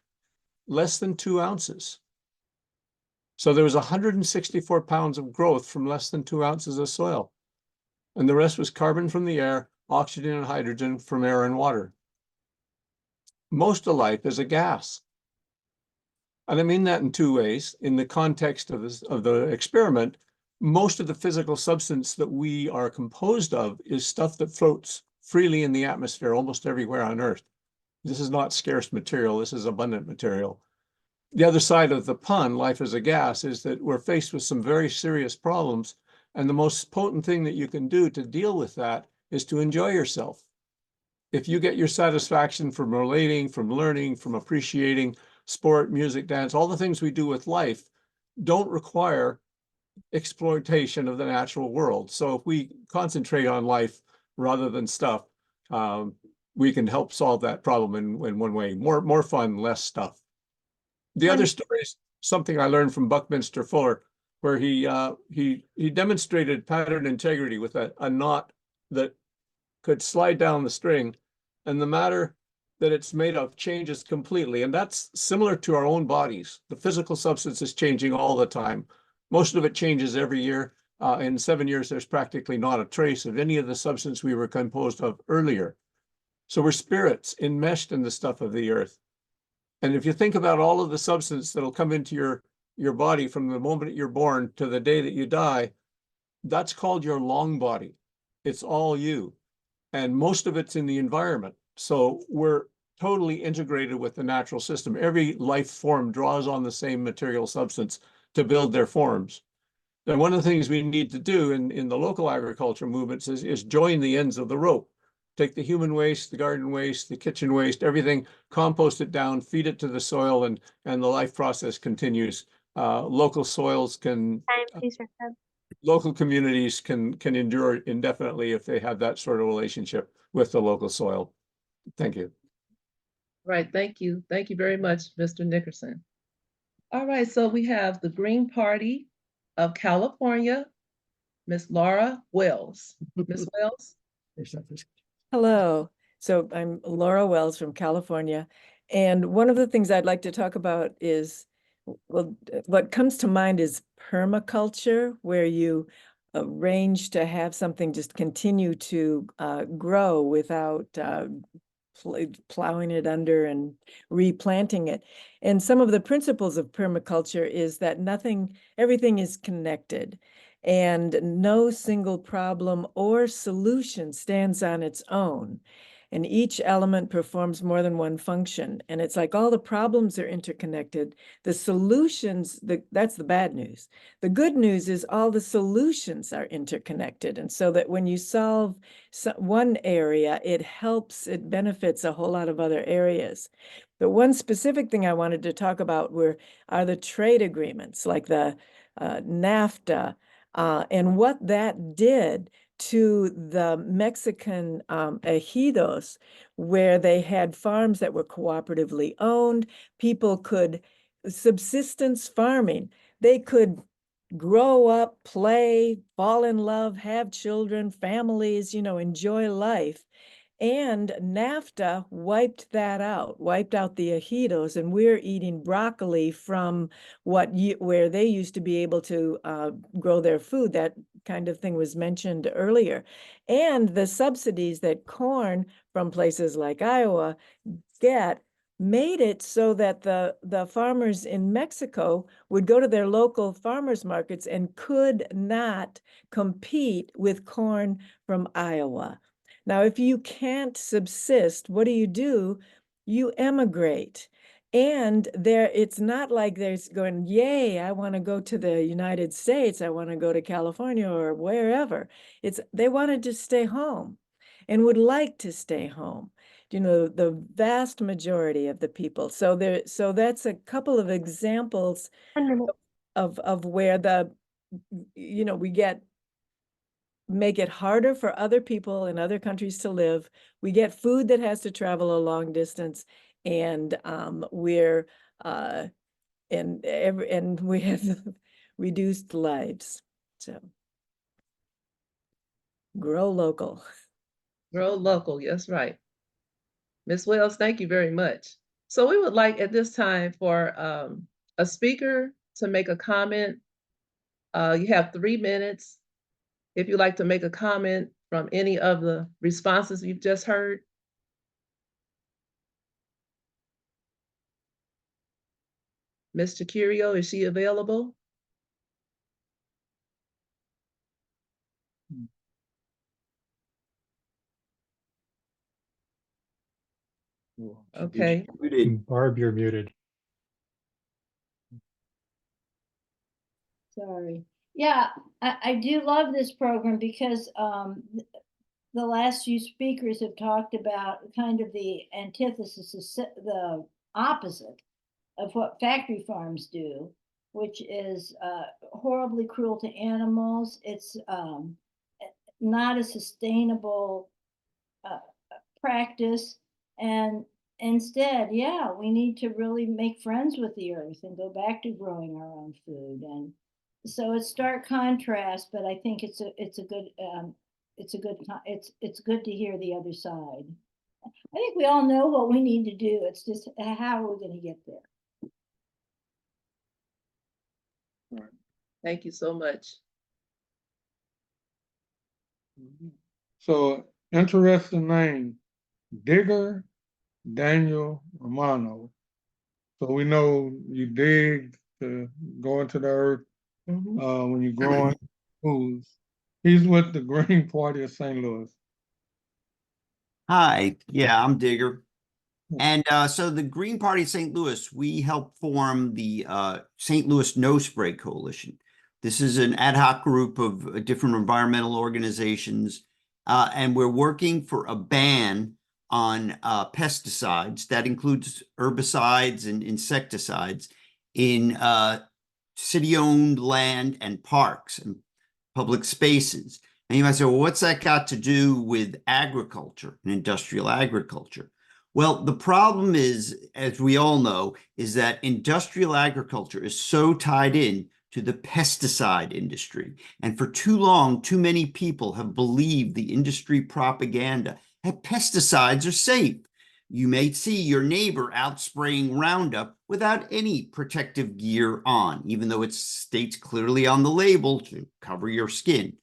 less than 2 ounces. So there was 164 pounds of growth from less than 2 ounces of soil. And the rest was carbon from the air, oxygen and hydrogen from air and water. Most of life is a gas. And I mean that in two ways. In the context of the experiment, most of the physical substance that we are composed of is stuff that floats freely in the atmosphere almost everywhere on Earth. This is not scarce material, this is abundant material. The other side of the pun, life as a gas, is that we're faced with some very serious problems, and the most potent thing that you can do to deal with that is to enjoy yourself. if you get your satisfaction from relating, from learning, from appreciating sport, music, dance, all the things we do with life don't require exploitation of the natural world. So if we concentrate on life rather than stuff, we can help solve that problem in one way. More fun, less stuff. The other story is something I learned from Buckminster Fuller, where he demonstrated pattern integrity with a knot that could slide down the string, and the matter that it's made of changes completely. And that's similar to our own bodies. The physical substance is changing all the time. Most of it changes every year. In 7 years, there's practically not a trace of any of the substance we were composed of earlier. So we're spirits enmeshed in the stuff of the earth. And if you think about all of the substance that'll come into your body from the moment you're born to the day that you die, that's called your long body. It's all you. And most of it's in the environment. So we're totally integrated with the natural system. Every life form draws on the same material substance to build their forms. And one of the things we need to do in the local agriculture movements is join the ends of the rope. Take the human waste, the garden waste, the kitchen waste, everything, compost it down, feed it to the soil, and the life process continues. Local soils can, local communities can endure indefinitely if they have that sort of relationship with the local soil. Thank you. Right, thank you. Thank you very much, Mr. Nickerson. All right, so we have the Green Party of California, Miss Laura Wells. Miss Wells? Hello. So I'm Laura Wells from California. And one of the things I'd like to talk about is, well, what comes to mind is permaculture, where you arrange to have something just continue to grow without plowing it under and replanting it. And some of the principles of permaculture is that everything is connected, and no single problem or solution stands on its own. And each element performs more than one function. And it's like all the problems are interconnected. The solutions, that's the bad news. The good news is all the solutions are interconnected. And so that when you solve one area, it benefits a whole lot of other areas. But one specific thing I wanted to talk about are the trade agreements, like the NAFTA, and what that did to the Mexican ejidos, where they had farms that were cooperatively owned. People could, subsistence farming, they could grow up, play, fall in love, have children, families, enjoy life. And NAFTA wiped that out, wiped out the ejidos, and we're eating broccoli from where they used to be able to grow their food. That kind of thing was mentioned earlier. And the subsidies that corn from places like Iowa get made it so that the farmers in Mexico would go to their local farmers markets and could not compete with corn from Iowa. Now, if you can't subsist, what do? You emigrate. And it's not like there's going, yay, I want to go to the United States, I want to go to California or wherever. They wanted to stay home and would like to stay home. The vast majority of the people. So that's a couple of examples of where we make it harder for other people in other countries to live. We get food that has to travel a long distance, and we have reduced lives. So grow local. Grow local, yes, right. Ms. Wells, thank you very much. So we would like at this time for a speaker to make a comment. You have 3 minutes. If you'd like to make a comment from any of the responses you've just heard. Mr. Curio, is she available? Okay. Barb, you're muted. Sorry. Yeah, I do love this program because the last few speakers have talked about kind of the antithesis, the opposite of what factory farms do, which is horribly cruel to animals. It's not a sustainable practice. And instead, yeah, we need to really make friends with the earth and go back to growing our own food. And so it's stark contrast, but I think it's good to hear the other side. I think we all know what we need to do. It's just how are we going to get there? Thank you so much. So interesting name, Digger Daniel Romano. So we know you dig to go into the earth when you're growing foods. He's with the Green Party of St. Louis. Hi, yeah, I'm Digger. And so the Green Party of St. Louis, we helped form the St. Louis No Spray Coalition. This is an ad hoc group of different environmental organizations, and we're working for a ban on pesticides. That includes herbicides and insecticides in city-owned land and parks and public spaces. And you might say, well, what's that got to do with agriculture and industrial agriculture? Well, the problem is, as we all know, is that industrial agriculture is so tied in to the pesticide industry. And for too long, too many people have believed the industry propaganda that pesticides are safe. You may see your neighbor out spraying Roundup without any protective gear on, even though it states clearly on the label to cover your skin.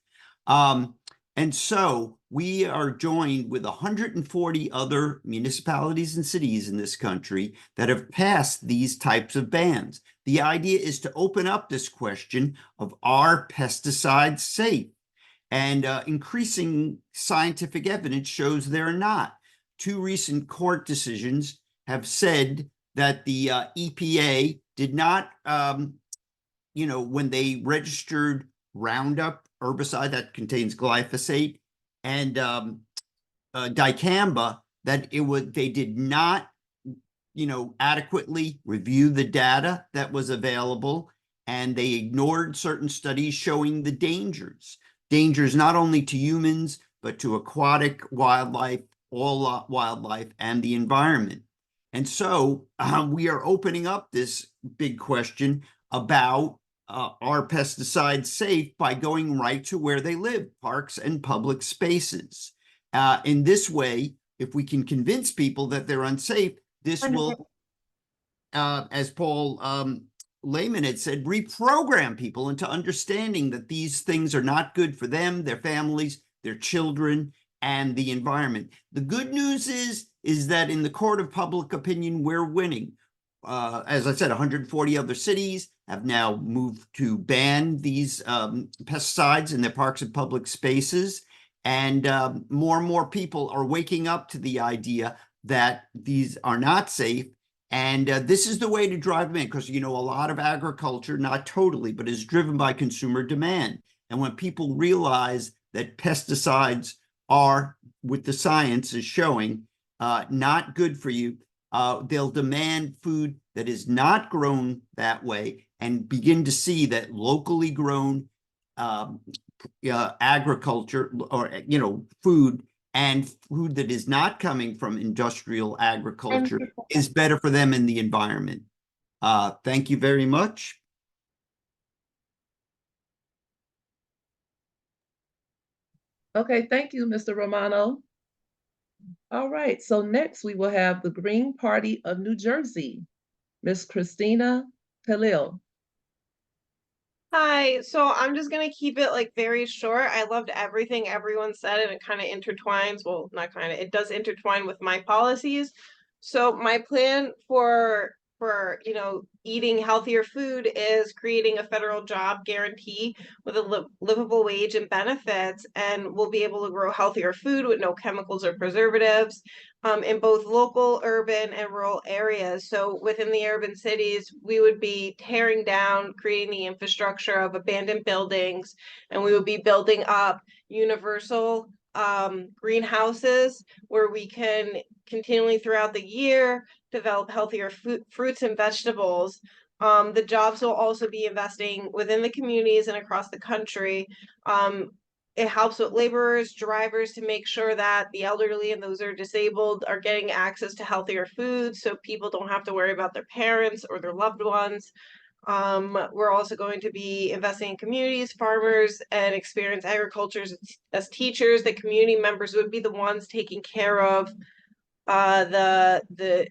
And so we are joined with 140 other municipalities and cities in this country that have passed these types of bans. The idea is to open up this question of, are pesticides safe? And increasing scientific evidence shows they're not. 2 recent court decisions have said that the EPA did not, when they registered Roundup herbicide that contains glyphosate and dicamba, that they did not, adequately review the data that was available, and they ignored certain studies showing the dangers not only to humans but to aquatic wildlife, all wildlife, and the environment. And so we are opening up this big question about are pesticides safe by going right to where they live, parks and public spaces. In this way, if we can convince people that they're unsafe, this will, as Paul Lehman had said, reprogram people into understanding that these things are not good for them, their families, their children, and the environment. The good news is that in the court of public opinion, we're winning. As I said, 140 other cities have now moved to ban these pesticides in their parks and public spaces. And more and more people are waking up to the idea that these are not safe. And this is the way to drive them in, because, a lot of agriculture, not totally, but is driven by consumer demand. And when people realize that pesticides are, with the science is showing, not good for you, they'll demand food that is not grown that way and begin to see that locally grown agriculture, or food, and food that is not coming from industrial agriculture is better for them in the environment. Thank you very much. Okay, thank you, Mr. Romano. All right, so next we will have the Green Party of New Jersey, Miss Christina Khalil. Hi, so I'm just gonna keep it very short. I loved everything everyone said, and it kind of intertwines. Well, not kind of, it does intertwine with my policies. So my plan for eating healthier food is creating a federal job guarantee with a livable wage and benefits, and we'll be able to grow healthier food with no chemicals or preservatives in both local, urban, and rural areas. So within the urban cities, we would be tearing down, creating the infrastructure of abandoned buildings, and we would be building up universal greenhouses where we can continually throughout the year develop healthier fruits and vegetables. The jobs will also be investing within the communities and across the country. It helps with laborers, drivers to make sure that the elderly and those who are disabled are getting access to healthier foods so people don't have to worry about their parents or their loved ones. We're also going to be investing in communities, farmers, and experienced agricultures as teachers. The community members would be the ones taking care of the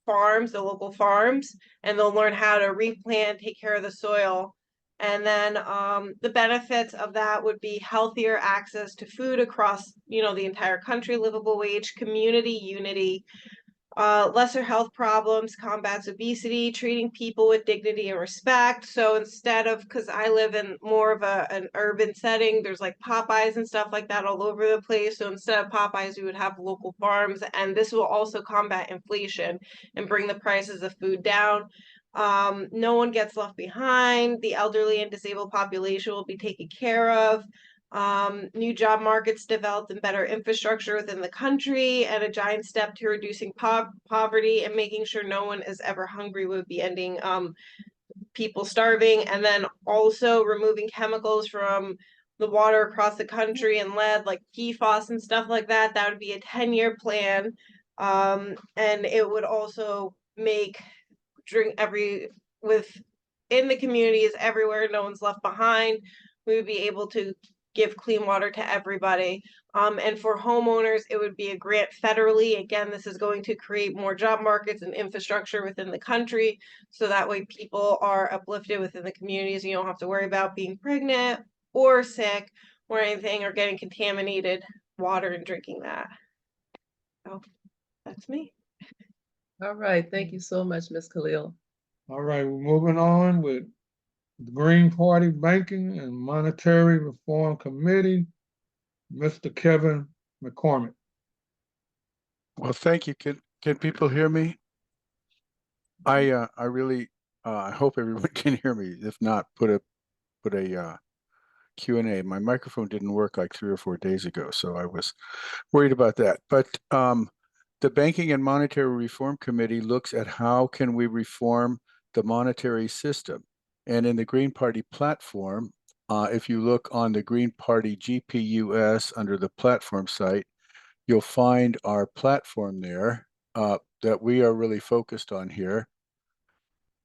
farms, the local farms, and they'll learn how to replant, take care of the soil. And then the benefits of that would be healthier access to food across, the entire country, livable wage, community unity, lesser health problems, combats obesity, treating people with dignity and respect. So instead of, because I live in more of an urban setting, there's like Popeyes and stuff like that all over the place. So instead of Popeyes, we would have local farms, and this will also combat inflation and bring the prices of food down. No one gets left behind. The elderly and disabled population will be taken care of. New job markets developed and better infrastructure within the country, and a giant step to reducing poverty and making sure no one is ever hungry would be ending people starving, and then also removing chemicals from the water across the country and lead like PFAS and stuff like that. That would be a 10-year plan. And it would also make in the communities everywhere, no one's left behind. We would be able to give clean water to everybody. And for homeowners, it would be a grant federally. Again, this is going to create more job markets and infrastructure within the country. So that way people are uplifted within the communities. You don't have to worry about being pregnant or sick or anything, or getting contaminated water and drinking that. So that's me. All right, thank you so much, Ms. Khalil. All right, we're moving on with the Green Party Banking and Monetary Reform Committee, Mr. Kevin McCormick. Well, thank you. Can people hear me? I really I hope everyone can hear me. If not, put a Q&A. My microphone didn't work like 3 or 4 days ago, so I was worried about that. But the Banking and Monetary Reform Committee looks at how can we reform the monetary system. And in the Green Party platform, if you look on the Green Party GPUS under the platform site, you'll find our platform there that we are really focused on here.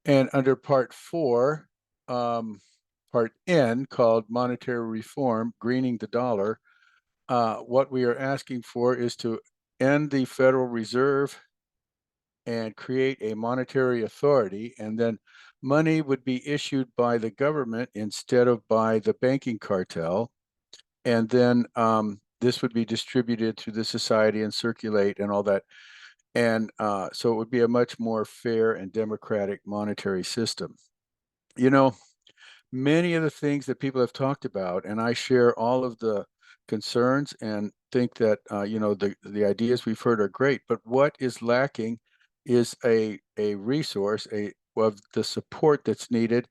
And under part 4, part N, called Monetary Reform, Greening the Dollar, what we are asking for is to end the Federal Reserve and create a monetary authority, and then money would be issued by the government instead of by the banking cartel. And then this would be distributed through the society and circulate and all that. And so it would be a much more fair and democratic monetary system. Many of the things that people have talked about, and I share all of the concerns and think that, the ideas we've heard are great, but what is lacking is a resource, of the support that's needed.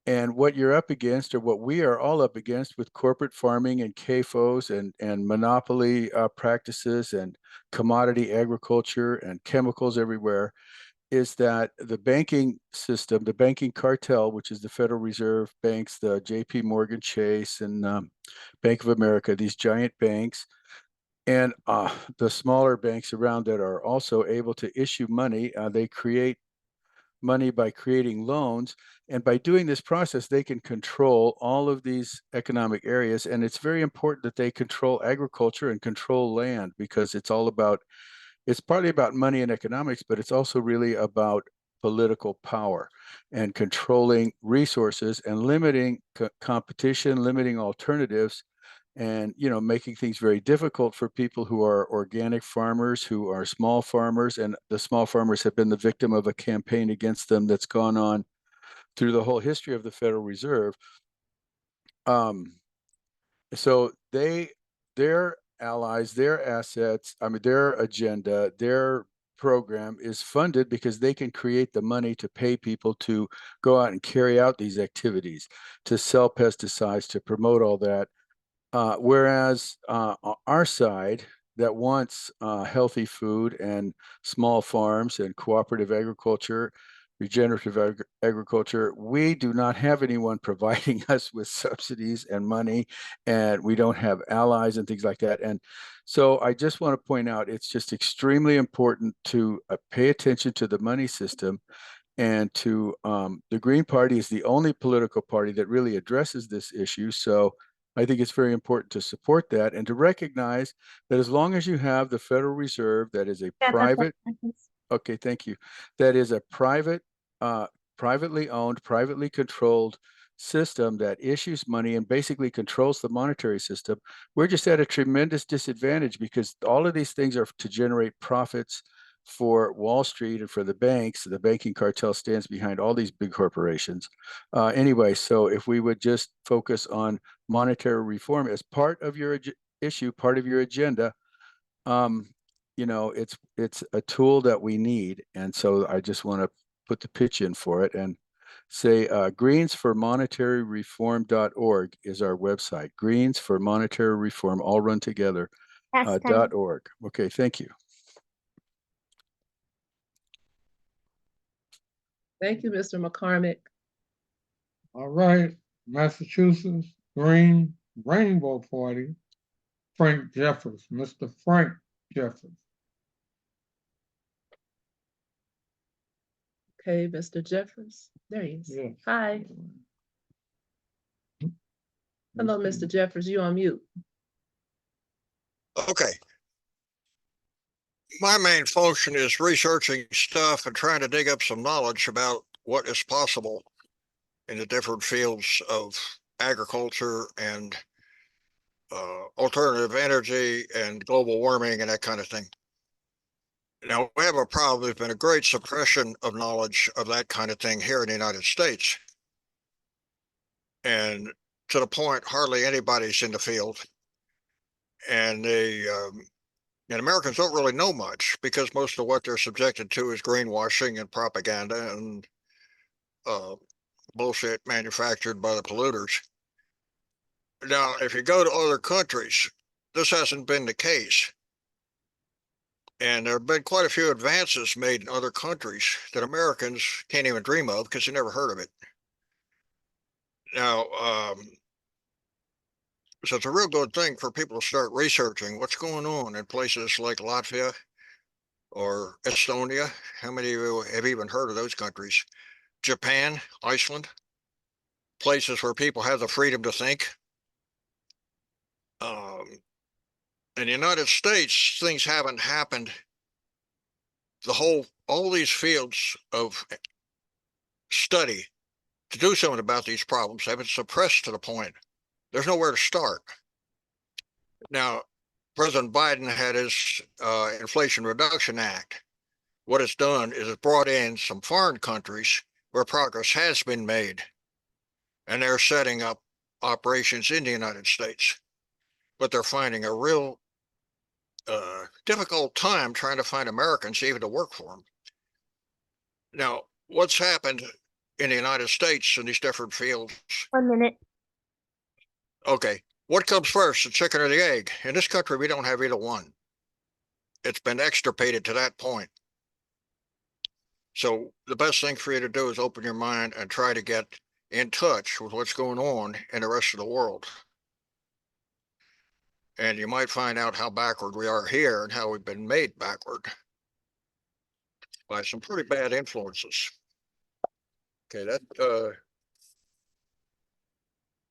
And what you're up against, or what we are all up against with corporate farming and CAFOs and monopoly practices and commodity agriculture and chemicals everywhere, is that the banking system, the banking cartel, which is the Federal Reserve banks, the JP Morgan Chase and Bank of America, these giant banks, and the smaller banks around that are also able to issue money. They create money by creating loans. And by doing this process, they can control all of these economic areas. And it's very important that they control agriculture and control land, because it's partly about money and economics, but it's also really about political power and controlling resources and limiting competition, limiting alternatives, and making things very difficult for people who are organic farmers, who are small farmers. And the small farmers have been the victim of a campaign against them that's gone on through the whole history of the Federal Reserve. So their allies, their assets, their agenda, their program is funded because they can create the money to pay people to go out and carry out these activities, to sell pesticides, to promote all that. Whereas our side that wants healthy food and small farms and cooperative agriculture, regenerative agriculture, we do not have anyone providing us with subsidies and money, and we don't have allies and things like that. And so I just want to point out, it's just extremely important to pay attention to the money system. And to the Green Party is the only political party that really addresses this issue. So I think it's very important to support that and to recognize that as long as you have the Federal Reserve, that is a private, okay, thank you, that is a private, privately owned, privately controlled system that issues money and basically controls the monetary system, we're just at a tremendous disadvantage because all of these things are to generate profits for Wall Street and for the banks. The banking cartel stands behind all these big corporations. Anyway, so if we would just focus on monetary reform as part of your issue, part of your agenda, you know, it's a tool that we need. And so I just want to put the pitch in for it and say greensformonetaryreform.org is our website. Greens for Monetary Reform, all run together, .org. Okay, thank you. Thank you, Mr. McCormick. All right, Massachusetts Green Rainbow Party, Frank Jeffers, Mr. Frank Jeffers. Okay, Mr. Jeffers. There he is. Yes. Hi. Hello, Mr. Jeffers. You on mute. Okay. My main function is researching stuff and trying to dig up some knowledge about what is possible in the different fields of agriculture and alternative energy and global warming and that kind of thing. Now, we have a problem. There's been a great suppression of knowledge of that kind of thing here in the United States. And to the point, hardly anybody's in the field. And and Americans don't really know much because most of what they're subjected to is greenwashing and propaganda and bullshit manufactured by the polluters. Now, if you go to other countries, this hasn't been the case. And there have been quite a few advances made in other countries that Americans can't even dream of because they never heard of it. Now, so it's a real good thing for people to start researching what's going on in places like Latvia or Estonia. How many of you have even heard of those countries? Japan, Iceland, places where people have the freedom to think. In the United States, things haven't happened. All these fields of study to do something about these problems have been suppressed to the point there's nowhere to start. Now, President Biden had his Inflation Reduction Act. What it's done is it brought in some foreign countries where progress has been made, and they're setting up operations in the United States. But they're finding a real difficult time trying to find Americans even to work for them. Now, what's happened in the United States in these different fields? 1 minute. Okay. What comes first, the chicken or the egg? In this country, we don't have either one. It's been extirpated to that point. So the best thing for you to do is open your mind and try to get in touch with what's going on in the rest of the world. And you might find out how backward we are here and how we've been made backward by some pretty bad influences. Okay,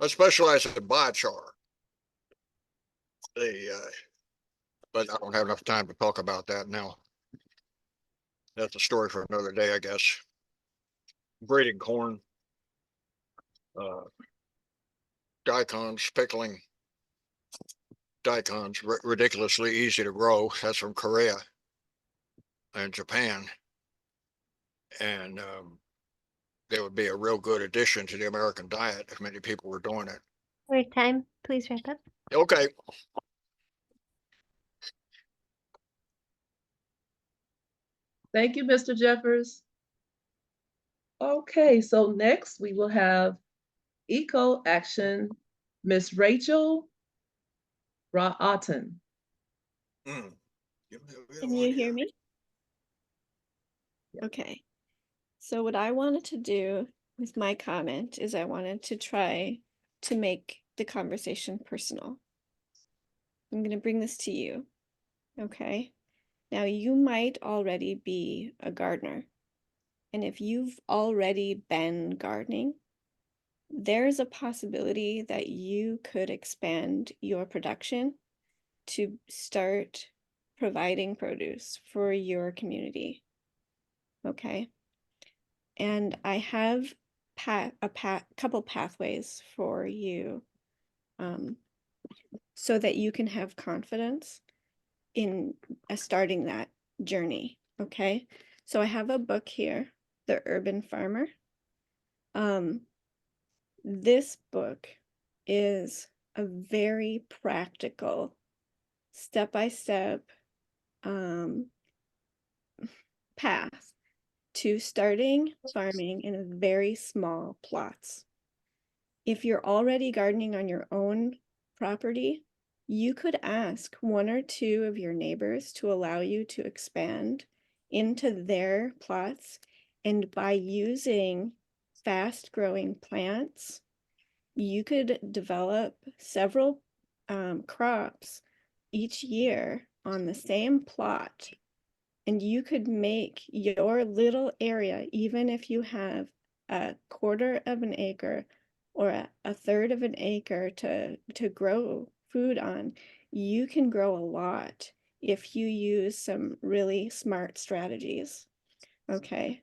I specialize in biochar. But I don't have enough time to talk about that now. That's a story for another day, I guess. Breeding corn, daikons, pickling daikons, ridiculously easy to grow. That's from Korea and Japan. And they would be a real good addition to the American diet if many people were doing it. Wait, time. Please wrap up. Okay. Thank you, Mr. Jeffers. Okay, so next we will have Eco Action, Miss Rachel Ra'aten. Mm. Can you hear me? Okay. So what I wanted to do with my comment is I wanted to try to make the conversation personal. I'm going to bring this to you. Okay. Now you might already be a gardener. And if you've already been gardening, there's a possibility that you could expand your production to start providing produce for your community. Okay. And I have couple pathways for you so that you can have confidence in starting that journey. Okay. So I have a book here, The Urban Farmer. This book is a very practical, step-by-step path to starting farming in very small plots. If you're already gardening on your own property, you could ask one or two of your neighbors to allow you to expand into their plots. And by using fast-growing plants, you could develop several crops each year on the same plot. And you could make your little area, even if you have a quarter of an acre or a third of an acre to grow food on, you can grow a lot if you use some really smart strategies. Okay.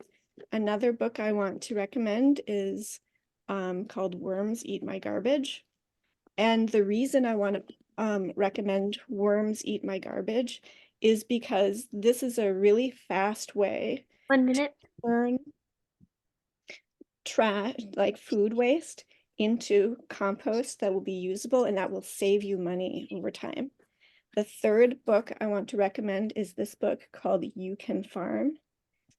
Another book I want to recommend is called Worms Eat My Garbage. And the reason I want to recommend Worms Eat My Garbage is because this is a really fast way 1 minute. to turn trash, like food waste, into compost that will be usable and that will save you money over time. The third book I want to recommend is this book called You Can Farm.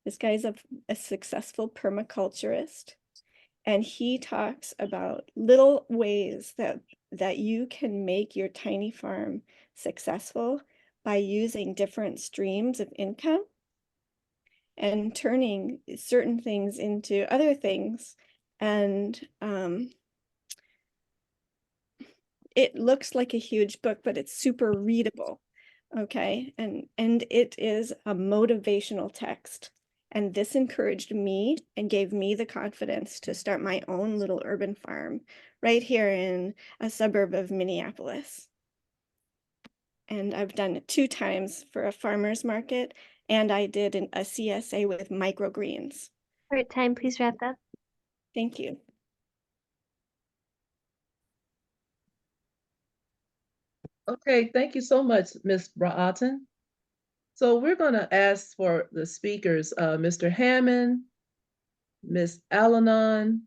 This guy's a successful permaculturist, and he talks about little ways that you can make your tiny farm successful by using different streams of income and turning certain things into other things. And it looks like a huge book, but it's super readable. Okay. And it is a motivational text. And this encouraged me and gave me the confidence to start my own little urban farm right here in a suburb of Minneapolis. And I've done it 2 times for a farmer's market, and I did a CSA with microgreens. All right, time, please wrap up. Thank you. Okay, thank you so much, Ms. Ra'aten. So we're going to ask for the speakers, Mr. Hammond, Ms. Alanon,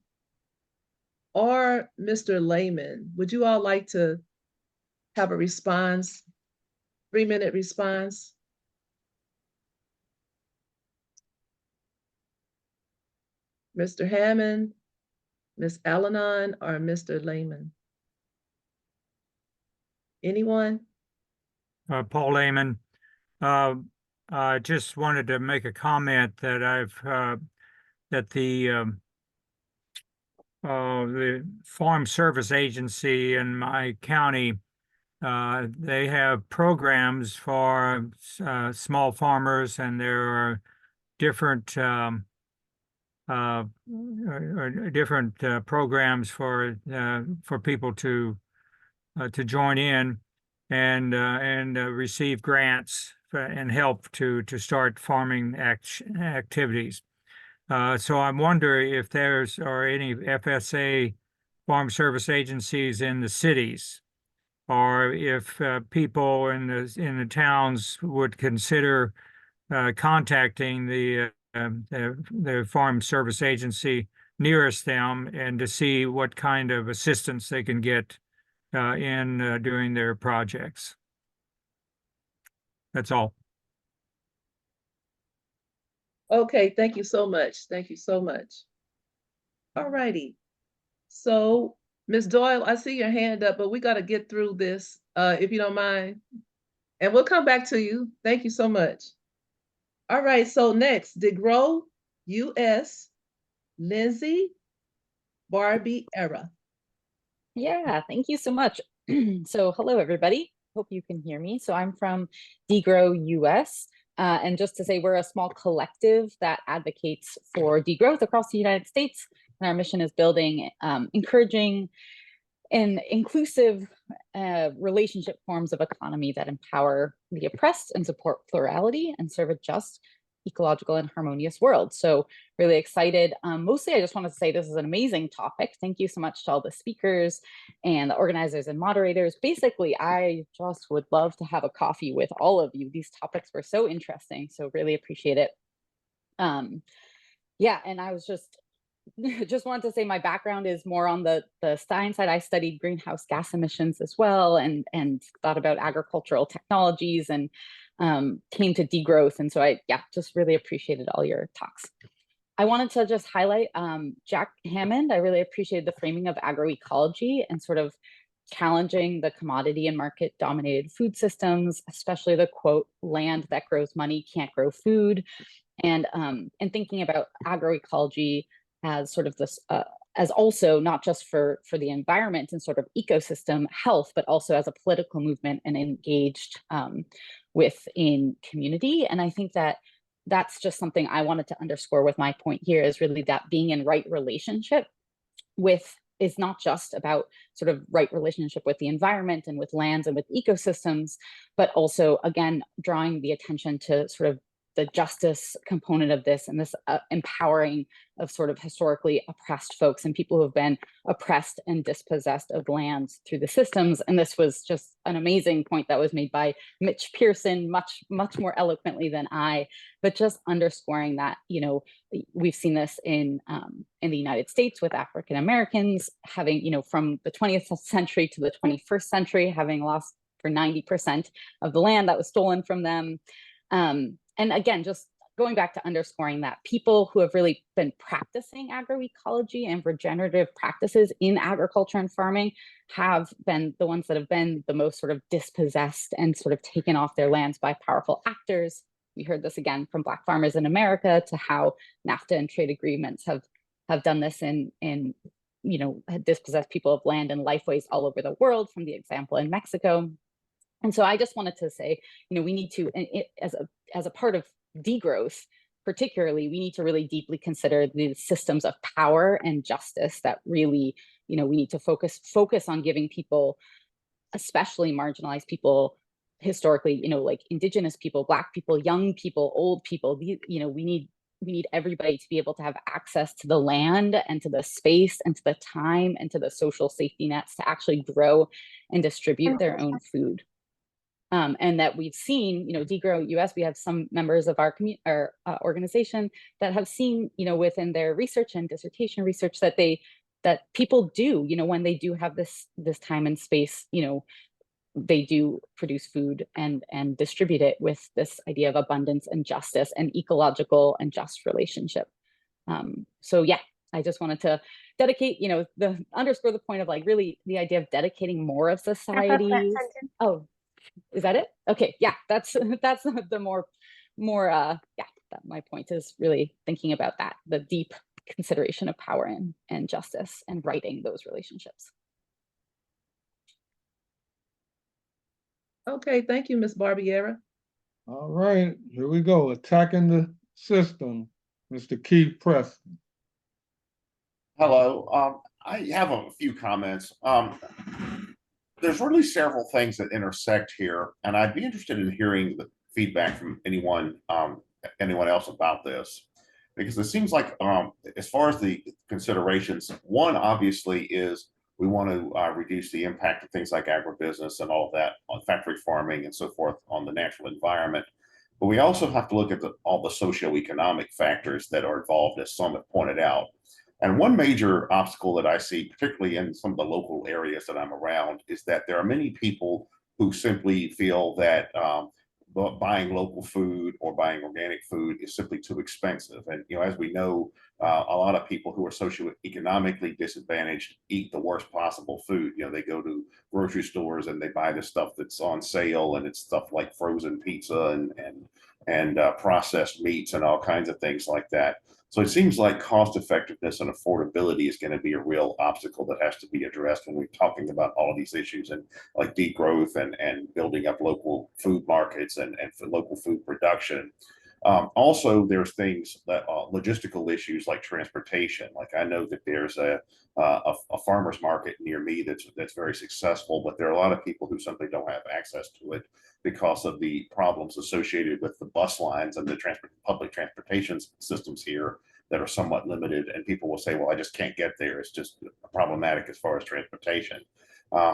or Mr. Lehman. Would you all like to have a response, 3-minute response? Mr. Hammond, Ms. Alanon, or Mr. Lehman? Anyone? Paul Lehman. I just wanted to make a comment that that the Farm Service Agency in my county, they have programs for small farmers, and there are different programs for people to join in and receive grants and help to start farming activities. So I wonder if there's any FSA farm service agencies in the cities, or if people in the towns would consider contacting the farm service agency nearest them and to see what kind of assistance they can get in doing their projects. That's all. Okay, thank you so much. Thank you so much. All righty. So Ms. Doyle, I see your hand up, but we got to get through this, if you don't mind. And we'll come back to you. Thank you so much. All right, so next, Degrowth US, Lindsay Barbiera. Yeah, thank you so much. So hello, everybody. Hope you can hear me. So I'm from Degrowth US. And just to say, we're a small collective that advocates for degrowth across the United States. And our mission is building, encouraging and inclusive relationship forms of economy that empower the oppressed and support plurality and serve a just, ecological, and harmonious world. So really excited. Mostly I just wanted to say this is an amazing topic. Thank you so much to all the speakers and the organizers and moderators. Basically, I just would love to have a coffee with all of you. These topics were so interesting, so really appreciate it. Yeah, and I was just wanted to say my background is more on the science side. I studied greenhouse gas emissions as well, and thought about agricultural technologies, and came to degrowth. And so I just really appreciated all your talks. I wanted to just highlight Jack Hammond. I really appreciated the framing of agroecology and sort of challenging the commodity and market dominated food systems, especially the quote, land that grows money can't grow food. And thinking about agroecology as sort of this, as also not just for the environment and sort of ecosystem health, but also as a political movement and engaged within community. And I think that that's just something I wanted to underscore with my point here, is really that being in right relationship with is not just about sort of right relationship with the environment and with lands and with ecosystems, but also, again, drawing the attention to sort of the justice component of this, and this empowering of sort of historically oppressed folks and people who have been oppressed and dispossessed of lands through the systems. And this was just an amazing point that was made by Mitch Pearson, much more eloquently than I, but just underscoring that, you know, we've seen this in the United States with African Americans having, you know, from the 20th century to the 21st century, having lost for 90% of the land that was stolen from them. And again, just going back to underscoring that people who have really been practicing agroecology and regenerative practices in agriculture and farming have been the ones that have been the most sort of dispossessed and sort of taken off their lands by powerful actors. We heard this again from Black farmers in America, to how NAFTA and trade agreements have done this in you know, dispossessed people of land and lifeways all over the world, from the example in Mexico. And so I just wanted to say, you know, we need to, as a part of degrowth, particularly, we need to really deeply consider the systems of power and justice that really, you know, we need to focus on giving people, especially marginalized people, historically, you know, like Indigenous people, Black people, young people, old people, you know, we need everybody to be able to have access to the land and to the space and to the time and to the social safety nets to actually grow and distribute their own food. And that we've seen, you know, Degrowth US, we have some members of our organization that have seen, you know, within their research and dissertation research that people do, you know, when they do have this time and space, you know, they do produce food and distribute it with this idea of abundance and justice and ecological and just relationship. So yeah, I just wanted to dedicate, you know, underscore the point of like really the idea of dedicating more of society. Oh, is that it? Okay, yeah, that's the more yeah, that my point is really thinking about that, the deep consideration of power and justice and righting those relationships. Okay, thank you, Ms. Barbiera. All right, here we go. Attacking the system, Mr. Keith Preston. Hello. I have a few comments. There's really several things that intersect here, and I'd be interested in hearing the feedback from anyone else about this, because it seems like as far as the considerations, one obviously is we want to reduce the impact of things like agribusiness and all of that on factory farming and so forth on the natural environment. But we also have to look at all the socioeconomic factors that are involved, as some have pointed out. And one major obstacle that I see, particularly in some of the local areas that I'm around, is that there are many people who simply feel that buying local food or buying organic food is simply too expensive. And, as we know, a lot of people who are socioeconomically disadvantaged eat the worst possible food. They go to grocery stores and they buy the stuff that's on sale, and it's stuff like frozen pizza and processed meats and all kinds of things like that. So it seems like cost effectiveness and affordability is going to be a real obstacle that has to be addressed when we're talking about all of these issues, and like degrowth and building up local food markets and for local food production. Also, there's things that logistical issues like transportation. Like I know that there's a farmer's market near me that's very successful, but there are a lot of people who simply don't have access to it because of the problems associated with the bus lines and the public transportation systems here that are somewhat limited. And people will say, well, I just can't get there. It's just problematic as far as transportation.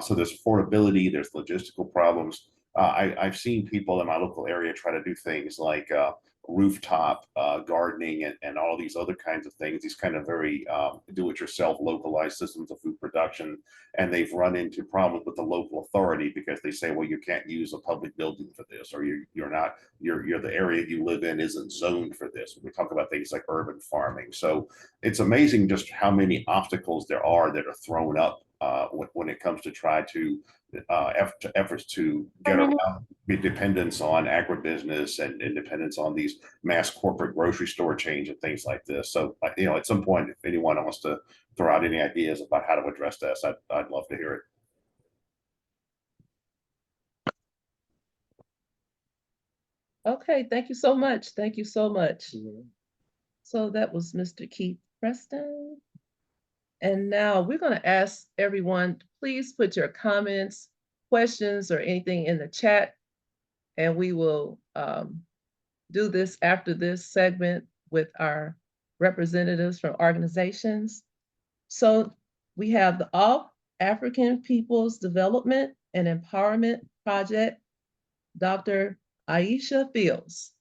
So there's affordability, there's logistical problems. I've seen people in my local area try to do things like rooftop gardening and all these other kinds of things, these kind of very do-it-yourself localized systems of food production. And they've run into problems with the local authority because they say, well, you can't use a public building for this, or you're not, the area you live in isn't zoned for this. We talk about things like urban farming. So it's amazing just how many obstacles there are that are thrown up when it comes to try to efforts to get around the dependence on agribusiness and dependence on these mass corporate grocery store chains and things like this. So, at some point, if anyone wants to throw out any ideas about how to address this, I'd love to hear it. Okay, thank you so much. Thank you so much. So that was Mr. Keith Preston. And now we're going to ask everyone, please put your comments, questions, or anything in the chat, and we will do this after this segment with our representatives from organizations. So we have the All African Peoples Development and Empowerment Project, Dr. Aisha Fields.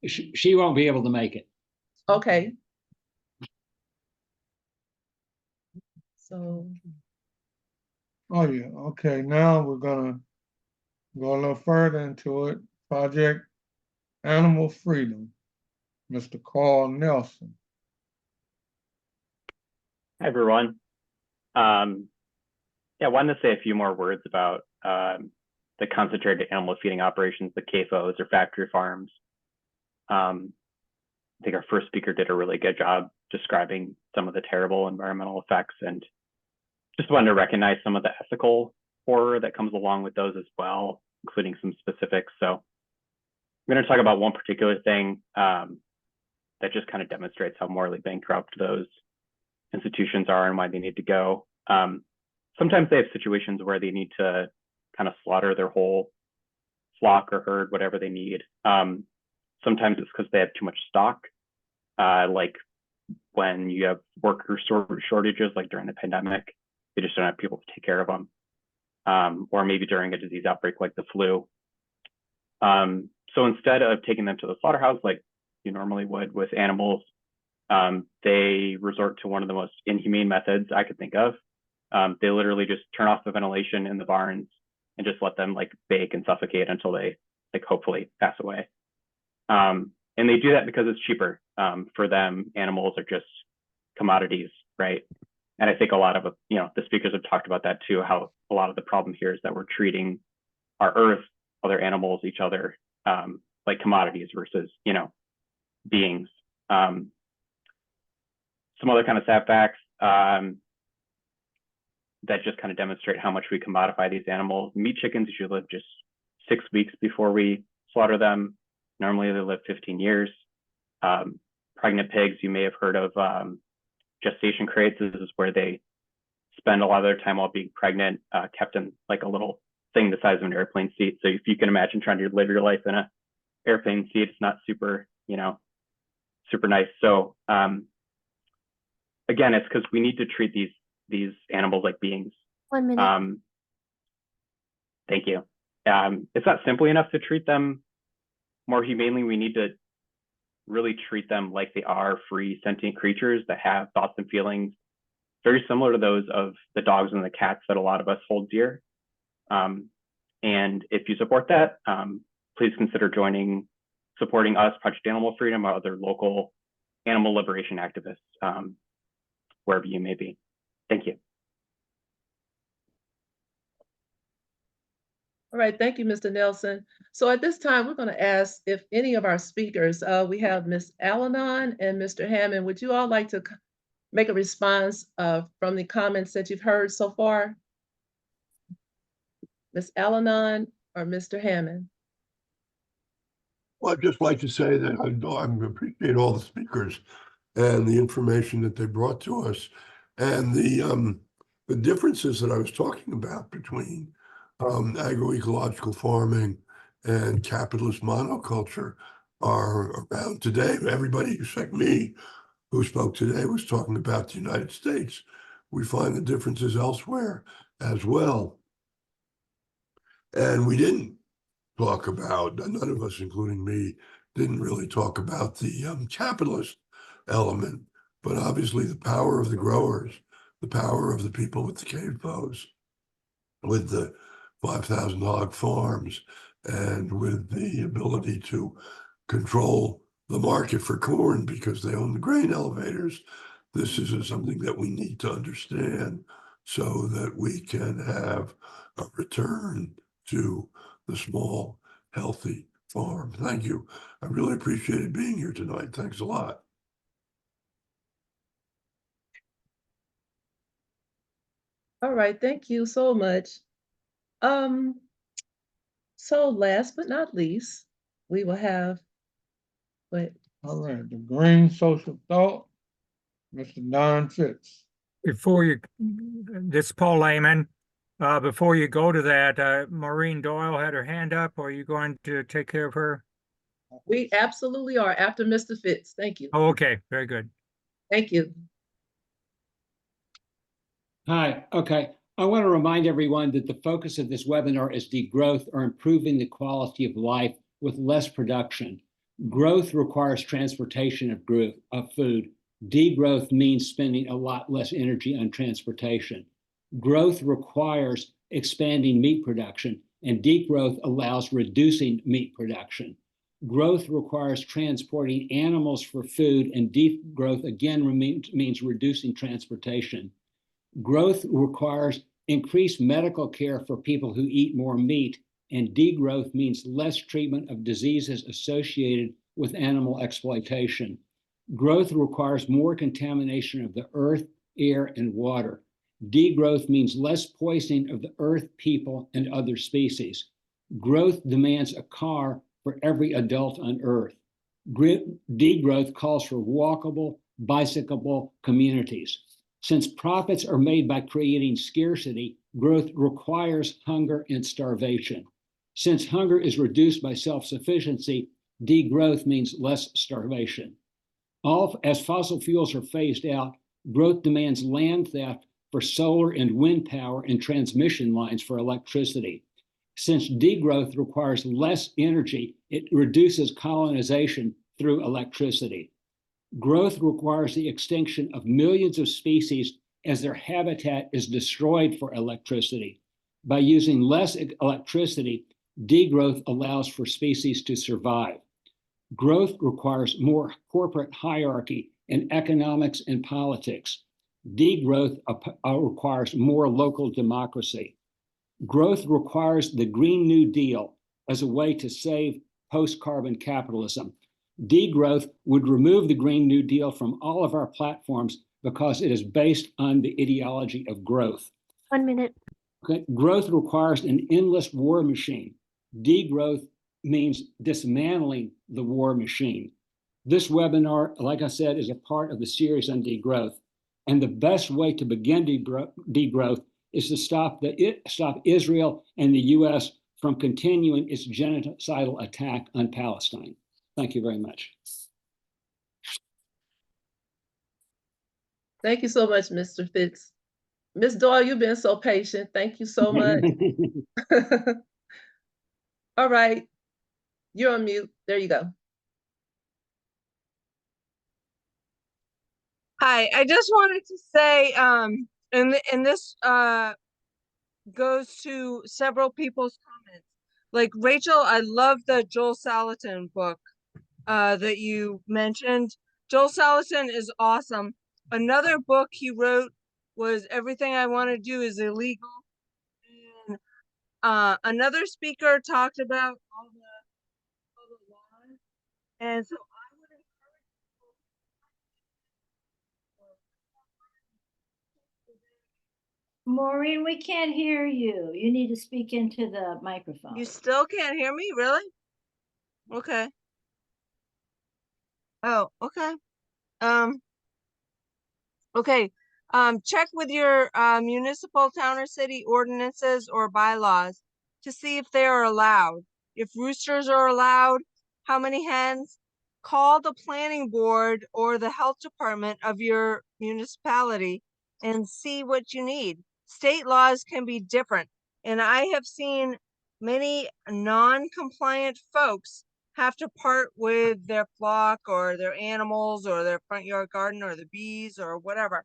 She won't be able to make it. Okay. So. Oh yeah, okay, now we're gonna go a little further into it. Project Animal Freedom, Mr. Carl Nelson. Hi, everyone. I wanted to say a few more words about the concentrated animal feeding operations, the CAFOs or factory farms. I think our first speaker did a really good job describing some of the terrible environmental effects, and just wanted to recognize some of the ethical horror that comes along with those as well, including some specifics. So I'm going to talk about one particular thing that just kind of demonstrates how morally bankrupt those institutions are and why they need to go. Sometimes they have situations where they need to kind of slaughter their whole flock or herd, whatever they need. Sometimes it's because they have too much stock, like when you have worker shortages, like during the pandemic, they just don't have people to take care of them. Or maybe during a disease outbreak like the flu. So instead of taking them to the slaughterhouse like you normally would with animals, they resort to one of the most inhumane methods I could think of. They literally just turn off the ventilation in the barns and just let them like bake and suffocate until they like hopefully pass away. And they do that because it's cheaper. For them, animals are just commodities, right? And I think a lot of the speakers have talked about that too, how a lot of the problem here is that we're treating our earth, other animals, each other like commodities versus beings. Some other kind of sad facts that just kind of demonstrate how much we commodify these animals. Meat chickens usually live just 6 weeks before we slaughter them. Normally they live 15 years. Pregnant pigs, you may have heard of gestation crates. This is where they spend a lot of their time while being pregnant, kept in like a little thing the size of an airplane seat. So if you can imagine trying to live your life in a airplane seat, it's not super, super nice. So again, it's because we need to treat these animals like beings. 1 minute. Thank you. It's not simply enough to treat them more humanely. We need to really treat them like they are free sentient creatures that have thoughts and feelings very similar to those of the dogs and the cats that a lot of us hold dear. And if you support that, please consider supporting us, Project Animal Freedom, or other local animal liberation activists, wherever you may be. Thank you. All right, thank you, Mr. Nelson. So at this time, we're going to ask if any of our speakers, we have Ms. Alanon and Mr. Hammond, would you all like to make a response from the comments that you've heard so far? Ms. Alanon or Mr. Hammond? Well, I'd just like to say that I appreciate all the speakers and the information that they brought to us, and the differences that I was talking about between agroecological farming and capitalist monoculture are around today. Everybody except me who spoke today was talking about the United States. We find the differences elsewhere as well. And we didn't talk about, none of us, including me, didn't really talk about the capitalist element, but obviously the power of the growers, the power of the people with the CAFOs, with the 5,000 hog farms, and with the ability to control the market for corn because they own the grain elevators. This is something that we need to understand so that we can have a return to the small, healthy farm. Thank you. I really appreciated being here tonight. Thanks a lot. All right, thank you so much. So last but not least, we will have, wait. All right, the Green Social Thought, Mr. Don Fitz. Before you, this is Paul Lehman. Before you go to that, Maureen Doyle had her hand up. Are you going to take care of her? We absolutely are after Mr. Fitz. Thank you. Oh, okay, very good. Thank you. Hi, okay. I want to remind everyone that the focus of this webinar is degrowth, or improving the quality of life with less production. Growth requires transportation of food. Degrowth means spending a lot less energy on transportation. Growth requires expanding meat production, and degrowth allows reducing meat production. Growth requires transporting animals for food, and degrowth again means reducing transportation. Growth requires increased medical care for people who eat more meat, and degrowth means less treatment of diseases associated with animal exploitation. Growth requires more contamination of the earth, air, and water. Degrowth means less poisoning of the earth, people, and other species. Growth demands a car for every adult on earth. Degrowth calls for walkable, bicyclable communities. Since profits are made by creating scarcity, growth requires hunger and starvation. Since hunger is reduced by self-sufficiency, degrowth means less starvation. As fossil fuels are phased out, growth demands land theft for solar and wind power and transmission lines for electricity. Since degrowth requires less energy, it reduces colonization through electricity. Growth requires the extinction of millions of species as their habitat is destroyed for electricity. By using less electricity, degrowth allows for species to survive. Growth requires more corporate hierarchy in economics and politics. Degrowth requires more local democracy. Growth requires the Green New Deal as a way to save post-carbon capitalism. Degrowth would remove the Green New Deal from all of our platforms because it is based on the ideology of growth. 1 minute. Okay. Growth requires an endless war machine. Degrowth means dismantling the war machine. This webinar, like I said, is a part of the series on degrowth. And the best way to begin degrowth is to stop Israel and the US from continuing its genocidal attack on Palestine. Thank you very much. Thank you so much, Mr. Fitz. Ms. Doyle, you've been so patient. Thank you so much. All right, you're on mute. There you go. Hi, I just wanted to say, and this goes to several people's comments. Like Rachel, I love the Joel Salatin book that you mentioned. Joel Salatin is awesome. Another book he wrote was Everything I Want to Do Is Illegal. And another speaker talked about all the laws. And so I would encourage people. Maureen, we can't hear you. You need to speak into the microphone. You still can't hear me, really? Okay. Oh, okay. Okay. Check with your municipal, town, or city ordinances or bylaws to see if they are allowed. If roosters are allowed, how many hens? Call the planning board or the health department of your municipality and see what you need. State laws can be different, and I have seen many non-compliant folks have to part with their flock or their animals or their front yard garden or the bees or whatever.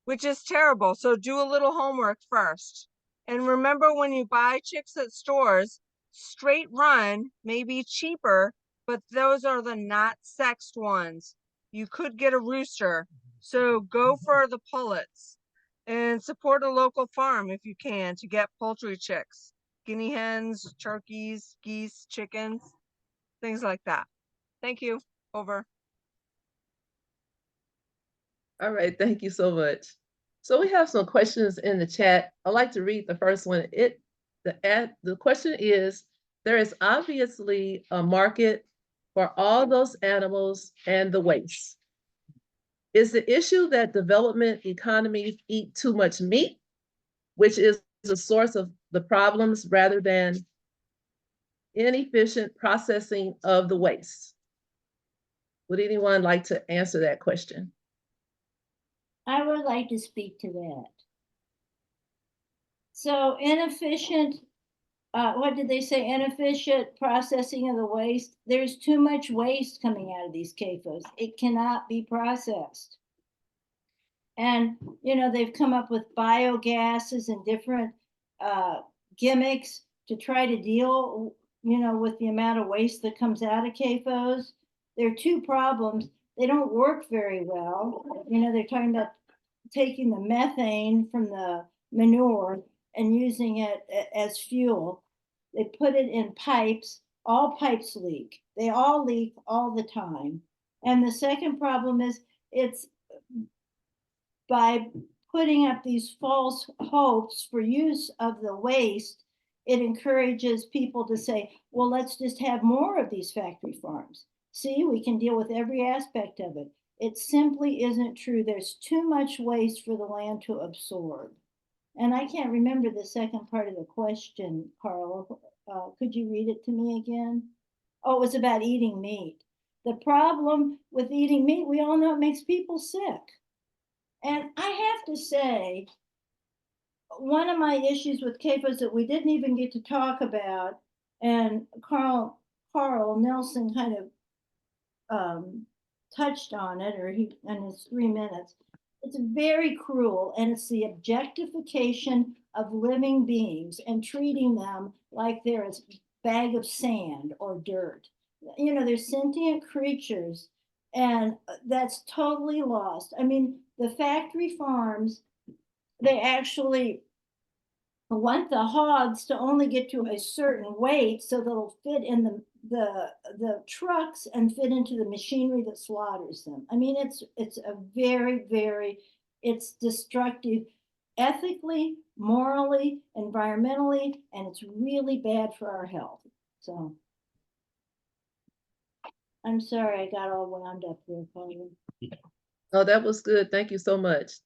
Which is terrible. So do a little homework first. And remember, when you buy chicks at stores, straight run may be cheaper, but those are the not sexed ones. You could get a rooster. So go for the pullets and support a local farm if you can to get poultry chicks, guinea hens, turkeys, geese, chickens, things like that. Thank you. Over. All right, thank you so much. So we have some questions in the chat. I'd like to read the first one. The question is, there is obviously a market for all those animals and the waste. Is the issue that development economies eat too much meat, which is the source of the problems, rather than inefficient processing of the waste? Would anyone like to answer that question? I would like to speak to that. So inefficient, what did they say? Inefficient processing of the waste. There's too much waste coming out of these CAFOs. It cannot be processed. And, you know, they've come up with biogases and different gimmicks to try to deal, you know, with the amount of waste that comes out of CAFOs. There are two problems. They don't work very well. You know, they're talking about taking the methane from the manure and using it as fuel. They put it in pipes. All pipes leak. They all leak all the time. And the second problem is it's by putting up these false hopes for use of the waste, it encourages people to say, well, let's just have more of these factory farms. See, we can deal with every aspect of it. It simply isn't true. There's too much waste for the land to absorb. And I can't remember the second part of the question, Carl. Could you read it to me again? Oh, it was about eating meat. The problem with eating meat, we all know it makes people sick. And I have to say, one of my issues with CAFOs that we didn't even get to talk about, and Carl Nelson kind of touched on it, or he in his 3 minutes. It's very cruel, and it's the objectification of living beings and treating them like they're a bag of sand or dirt. You know, they're sentient creatures, and that's totally lost. I mean, the factory farms, they actually want the hogs to only get to a certain weight so they'll fit in the trucks and fit into the machinery that slaughters them. I mean, it's a very, it's destructive ethically, morally, environmentally, and it's really bad for our health. So I'm sorry I got all wound up there, Colin. Oh, that was good. Thank you so much.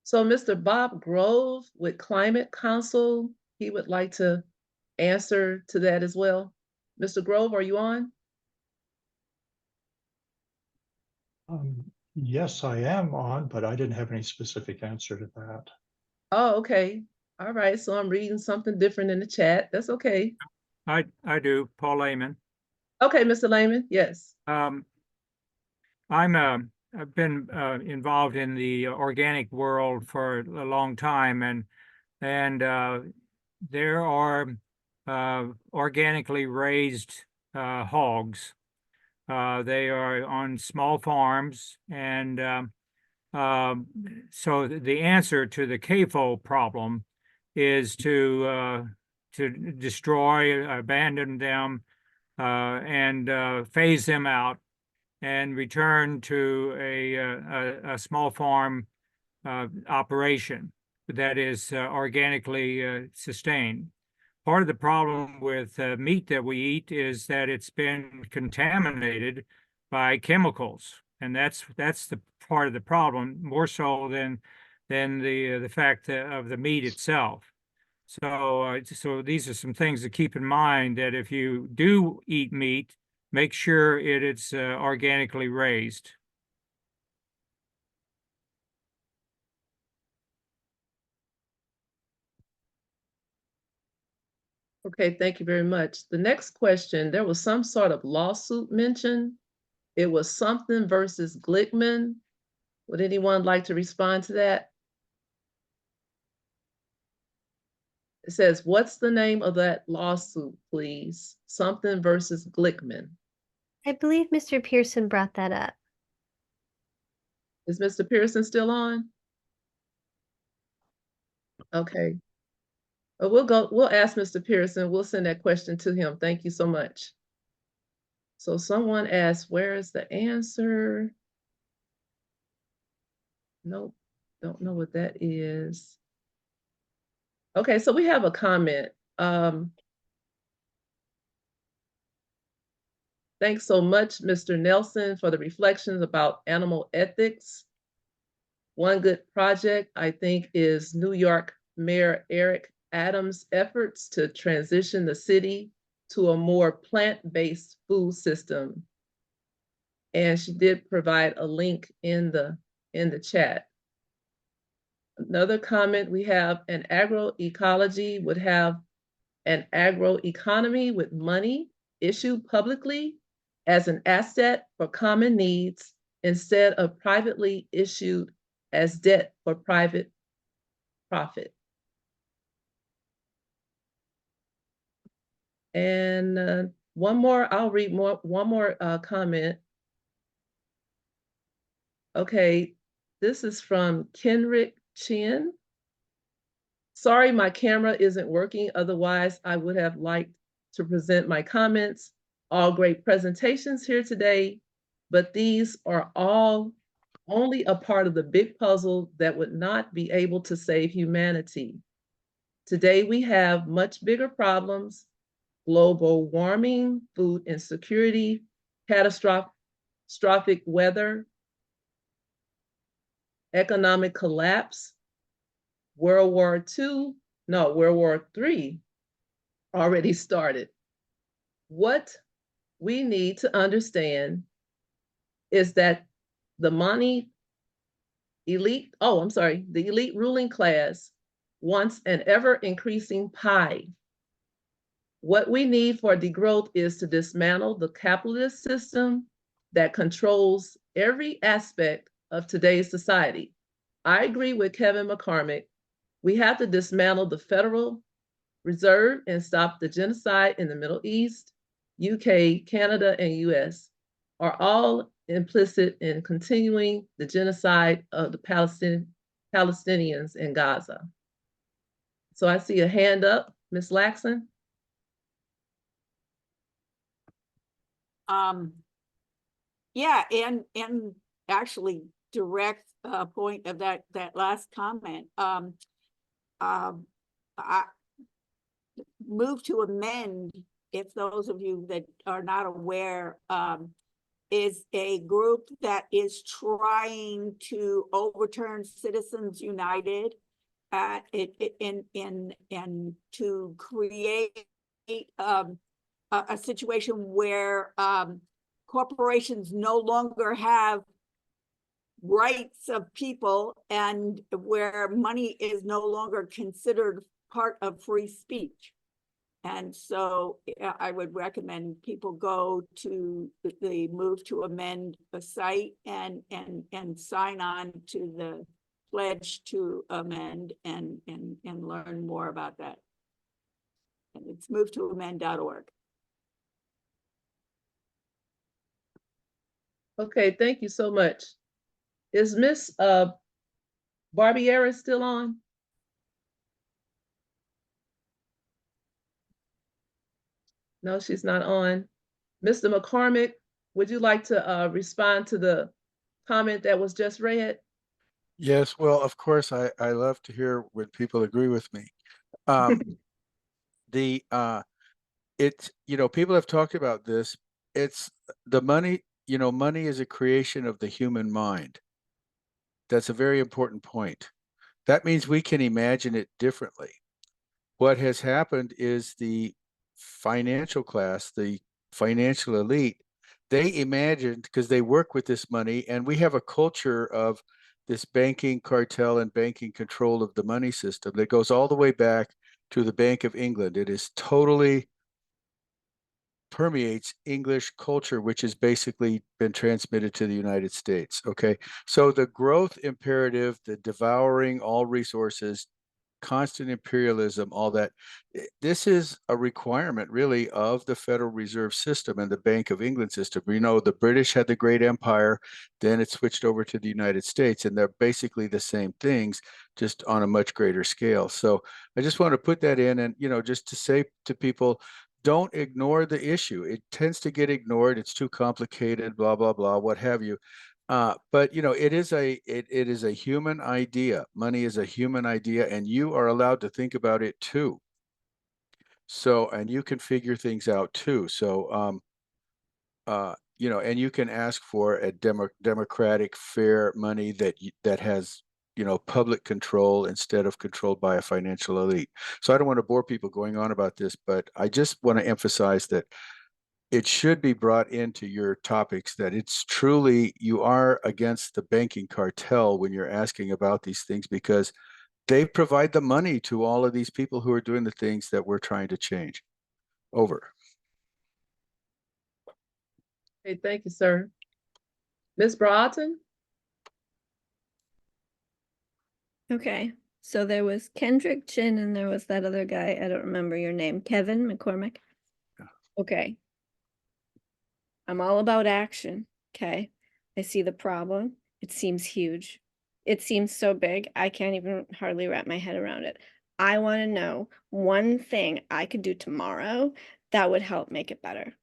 So Mr. Bob Grove with Climate Council, he would like to answer to that as well. Mr. Grove, are you on? Yes, I am on, but I didn't have any specific answer to that. Oh, okay. All right. So I'm reading something different in the chat. That's okay. I do, Paul Lehman. Okay, Mr. Lehman. Yes. I've been involved in the organic world for a long time, and there are organically raised hogs. They are on small farms, and so the answer to the CAFO problem is to destroy, abandon them, and phase them out, and return to a small farm operation that is organically sustained. Part of the problem with meat that we eat is that it's been contaminated by chemicals, and that's the part of the problem, more so than the fact of the meat itself. So so these are some things to keep in mind, that if you do eat meat, make sure it's organically raised. Okay, thank you very much. The next question, there was some sort of lawsuit mentioned. It was something versus Glickman. Would anyone like to respond to that? It says, what's the name of that lawsuit, please? Something versus Glickman. I believe Mr. Pearson brought that up. Is Mr. Pearson still on? Okay. We'll ask Mr. Pearson. We'll send that question to him. Thank you so much. So someone asked, where is the answer? Nope, don't know what that is. Okay, so we have a comment. Thanks so much, Mr. Nelson, for the reflections about animal ethics. One good project, I think, is New York Mayor Eric Adams' efforts to transition the city to a more plant-based food system. And she did provide a link in the chat. Another comment, we have an agroecology would have an agroeconomy with money issued publicly as an asset for common needs instead of privately issued as debt for private profit. And one more, I'll read one more comment. Okay, this is from Kenrick Chin. Sorry, my camera isn't working. Otherwise, I would have liked to present my comments. All great presentations here today, but these are all only a part of the big puzzle that would not be able to save humanity. Today, we have much bigger problems: global warming, food insecurity, catastrophic weather, economic collapse, World War III already started. What we need to understand is that the elite ruling class wants an ever-increasing pie. What we need for degrowth is to dismantle the capitalist system that controls every aspect of today's society. I agree with Kevin McCormick. We have to dismantle the Federal Reserve and stop the genocide in the Middle East. UK, Canada, and US are all implicit in continuing the genocide of the Palestinians in Gaza. So I see a hand up, Ms. Laxon. Yeah, and actually direct point of that last comment. I move to amend, if those of you that are not aware, is a group that is trying to overturn Citizens United and to create a situation where corporations no longer have rights of people and where money is no longer considered part of free speech. And so I would recommend people go to the Move to Amend the site and sign on to the pledge to amend and learn more about that. And it's moveToAmend.org. Okay, thank you so much. Is Miss Barbieri still on? No, she's not on. Mr. McCormick, would you like to respond to the comment that was just read? Yes, well, of course, I love to hear when people agree with me. It's, people have talked about this. It's the money, money is a creation of the human mind. That's a very important point. That means we can imagine it differently. What has happened is the financial class, the financial elite, they imagined, because they work with this money, and we have a culture of this banking cartel and banking control of the money system that goes all the way back to the Bank of England. It is totally permeates English culture, which has basically been transmitted to the United States. Okay. So the growth imperative, the devouring all resources, constant imperialism, all that, this is a requirement really of the Federal Reserve System and the Bank of England system. The British had the Great Empire, then it switched over to the United States, and they're basically the same things, just on a much greater scale. So I just want to put that in, and, just to say to people, don't ignore the issue. It tends to get ignored. It's too complicated, blah, blah, blah, what have you. But it is a human idea. Money is a human idea, and you are allowed to think about it too. So, and you can figure things out too. So, and you can ask for a democratic, fair money that has, public control instead of controlled by a financial elite. So I don't want to bore people going on about this, but I just want to emphasize that it should be brought into your topics that it's truly, you are against the banking cartel when you're asking about these things, because they provide the money to all of these people who are doing the things that we're trying to change. Over. Okay, thank you, sir. Ms. Broughton? Okay, so there was Kendrick Chin and there was that other guy, I don't remember your name, Kevin McCormick? Yeah. Okay. I'm all about action, okay? I see the problem. It seems huge. It seems so big, I can't even hardly wrap my head around it. I want to know one thing I could do tomorrow that would help make it better.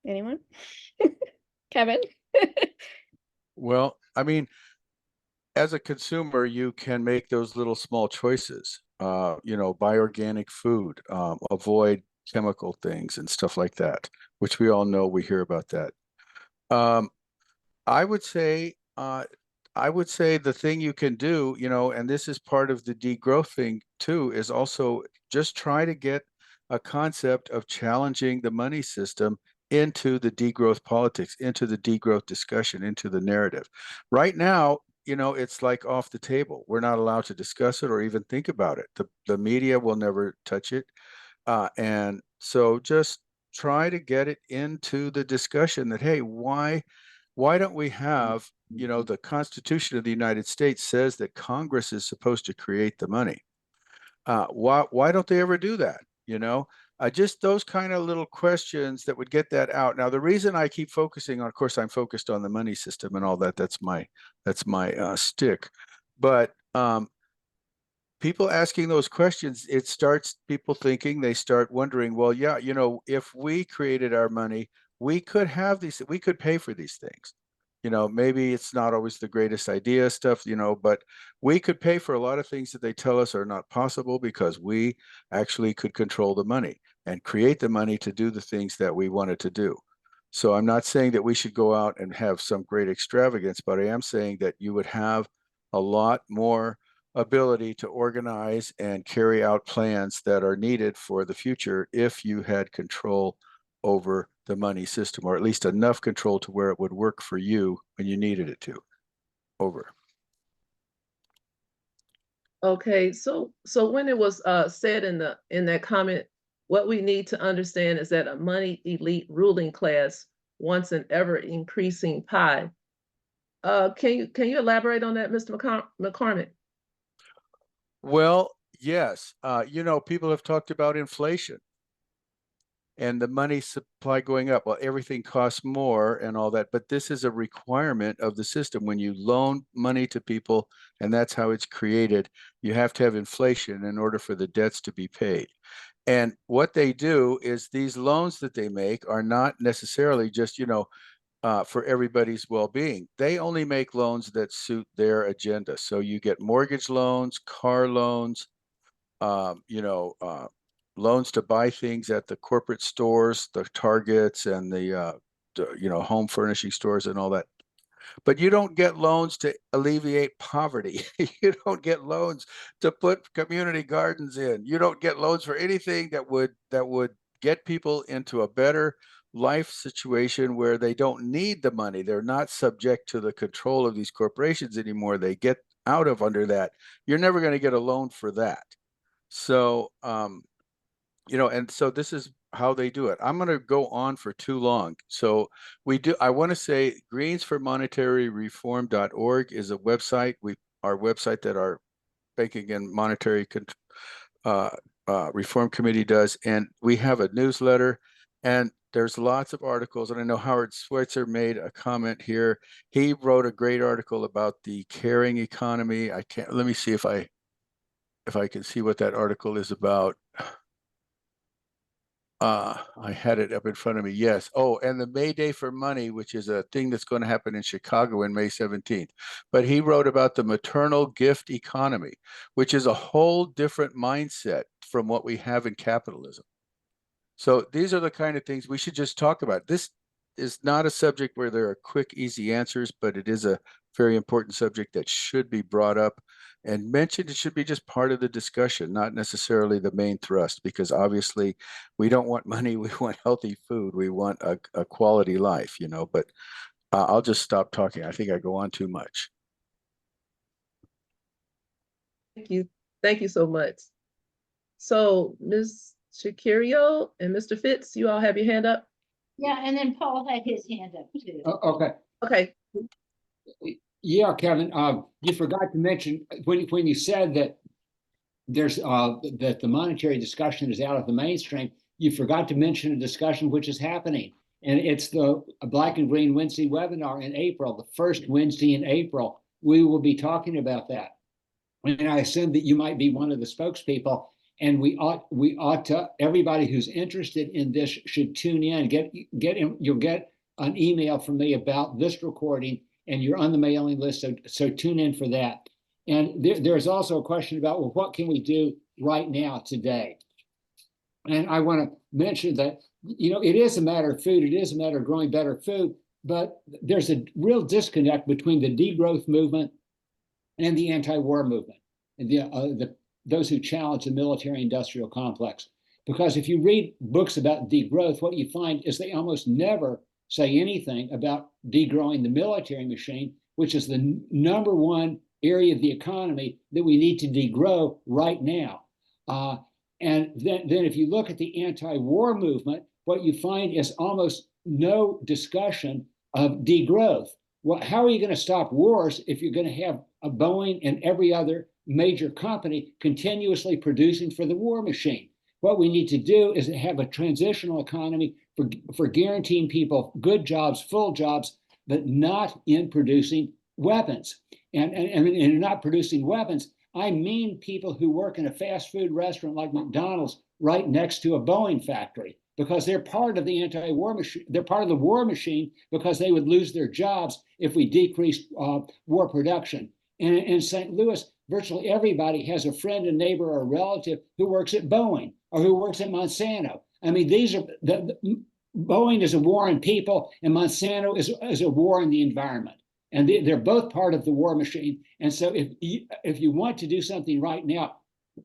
Anyone? Kevin? Well, I mean, as a consumer, you can make those little small choices. Buy organic food, avoid chemical things and stuff like that, which we all know, we hear about that. I would say the thing you can do, and this is part of the degrowth thing too, is also just try to get a concept of challenging the money system into the degrowth politics, into the degrowth discussion, into the narrative. Right now, it's like off the table. We're not allowed to discuss it or even think about it. The media will never touch it. And so just try to get it into the discussion that, hey, why don't we have, the Constitution of the United States says that Congress is supposed to create the money. Why don't they ever do that? Just those kind of little questions that would get that out. Now, the reason I keep focusing on, of course, I'm focused on the money system and all that. That's my stick. But people asking those questions, it starts people thinking, they start wondering, well, yeah, if we created our money, we could have these, we could pay for these things. Maybe it's not always the greatest idea stuff, but we could pay for a lot of things that they tell us are not possible because we actually could control the money and create the money to do the things that we wanted to do. So I'm not saying that we should go out and have some great extravagance, but I am saying that you would have a lot more ability to organize and carry out plans that are needed for the future if you had control over the money system, or at least enough control to where it would work for you when you needed it to. Over. Okay, so when it was said in that comment, what we need to understand is that a money elite ruling class wants an ever increasing pie. Can you elaborate on that, Mr. McCormick? Well, Yes, you know, people have talked about inflation and the money supply going up. Well, everything costs more and all that, but this is a requirement of the system. When you loan money to people, and that's how it's created, you have to have inflation in order for the debts to be paid. And what they do is these loans that they make are not necessarily just, you know, for everybody's well-being. They only make loans that suit their agenda. So you get mortgage loans, car loans, you know, loans to buy things at the corporate stores, the Targets and the you know, home furnishing stores and all that. But you don't get loans to alleviate poverty. You don't get loans to put community gardens in. You don't get loans for anything that would get people into a better life situation where they don't need the money. They're not subject to the control of these corporations anymore. They get out of under that. You're never going to get a loan for that. So, you know, and so this is how they do it. I'm going to go on for too long. So I want to say greensformonetaryreform.org is a website. Our website that our Banking and Monetary Reform Committee does. And we have a newsletter and there's lots of articles. And I know Howard Schweitzer made a comment here. He wrote a great article about the caring economy. Let me see if I can see what that article is about. I had it up in front of me. Yes. Oh, and the May Day for Money, which is a thing that's going to happen in Chicago in May 17th. But he wrote about the maternal gift economy, which is a whole different mindset from what we have in capitalism. So these are the kind of things we should just talk about. This is not a subject where there are quick, easy answers, but it is a very important subject that should be brought up and mentioned. It should be just part of the discussion, not necessarily the main thrust, because obviously we don't want money. We want healthy food. We want a quality life, you know, but I'll just stop talking. I think I go on too much. Thank you. Thank you so much. So Ms. Shakirio and Mr. Fitz, you all have your hand up? Yeah, and then Paul had his hand up too. Okay. Okay. Yeah, Kevin, you forgot to mention when you said that there's that the monetary discussion is out of the mainstream, you forgot to mention a discussion which is happening. And it's the Black and Green Wednesday webinar in April, the first Wednesday in April. We will be talking about that. And I assume that you might be one of the spokespeople. And we ought to, everybody who's interested in this should tune in, you'll get an email from me about this recording, and you're on the mailing list, so tune in for that. And there's also a question about, well, what can we do right now today? And I want to mention that, you know, it is a matter of food, it is a matter of growing better food, but there's a real disconnect between the degrowth movement and the anti-war movement, and those who challenge the military-industrial complex. Because if you read books about degrowth, what you find is they almost never say anything about degrowing the military machine, which is the #1 area of the economy that we need to degrow right now. And then if you look at the anti-war movement, what you find is almost no discussion of degrowth. Well, how are you going to stop wars if you're going to have a Boeing and every other major company continuously producing for the war machine? What we need to do is have a transitional economy for guaranteeing people good jobs, full jobs, but not in producing weapons. And in not producing weapons, I mean people who work in a fast food restaurant like McDonald's right next to a Boeing factory, because they're part of the anti-war machine. They're part of the war machine because they would lose their jobs if we decreased war production. And in St. Louis, virtually everybody has a friend, a neighbor, or a relative who works at Boeing or who works at Monsanto. I mean, Boeing is a war on people, and Monsanto is a war on the environment. And they're both part of the war machine. And so if you want to do something right now,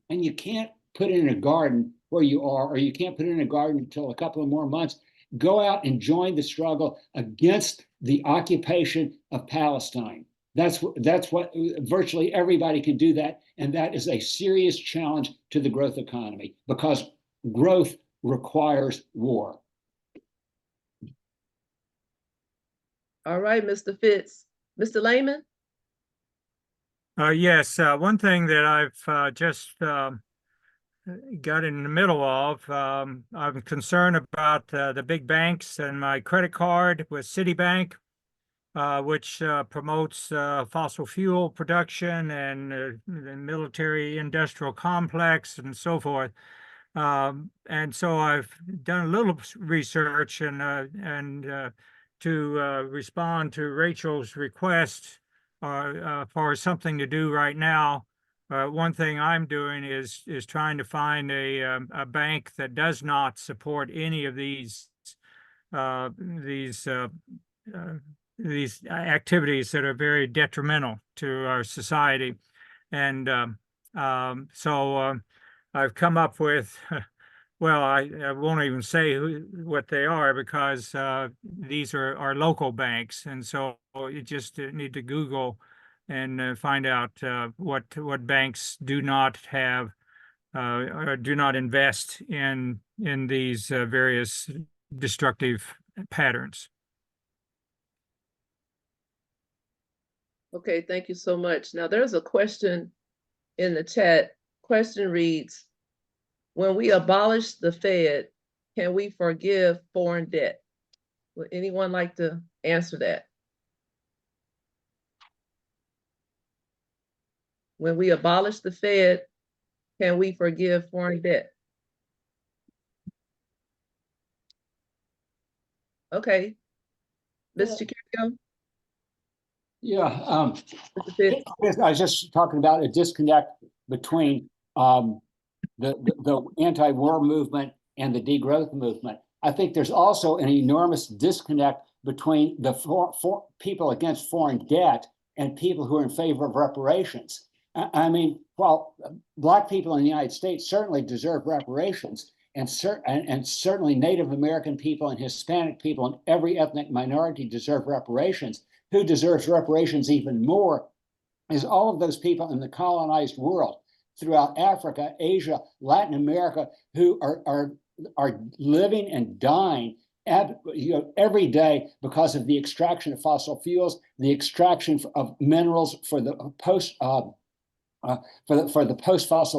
and you can't put it in a garden where you are, or you can't put it in a garden until a couple of more months, go out and join the struggle against the occupation of Palestine. That's what virtually everybody can do that. And that is a serious challenge to the growth economy, because growth requires war. All right, Mr. Fitz. Mr. Lehman? Yes, one thing that I've just got in the middle of, I'm concerned about the big banks and my credit card with Citibank, which promotes fossil fuel production and the military industrial complex and so forth. And so I've done a little research and to respond to Rachel's request for something to do right now. One thing I'm doing is trying to find a bank that does not support any of these uh, these uh, uh, activities that are very detrimental to our society. And so I've come up with, well, I won't even say what they are because these are local banks. And so you just need to Google and find out what banks do not have or do not invest in these various destructive patterns. Okay, thank you so much. Now there's a question in the chat. Question reads, when we abolish the Fed, can we forgive foreign debt? Would anyone like to answer that? When we abolish the Fed, can we forgive foreign debt? Okay. Mr. Curio? Yeah, Mr. Fitz? I was just talking about a disconnect between the anti-war movement and the degrowth movement. I think there's also an enormous disconnect between the people against foreign debt and people who are in favor of reparations. I mean, while Black people in the United States certainly deserve reparations, and certainly Native American people and Hispanic people and every ethnic minority deserve reparations, who deserves reparations even more is all of those people in the colonized world throughout Africa, Asia, Latin America, who are living and dying every day because of the extraction of fossil fuels, the extraction of minerals for the post-fossil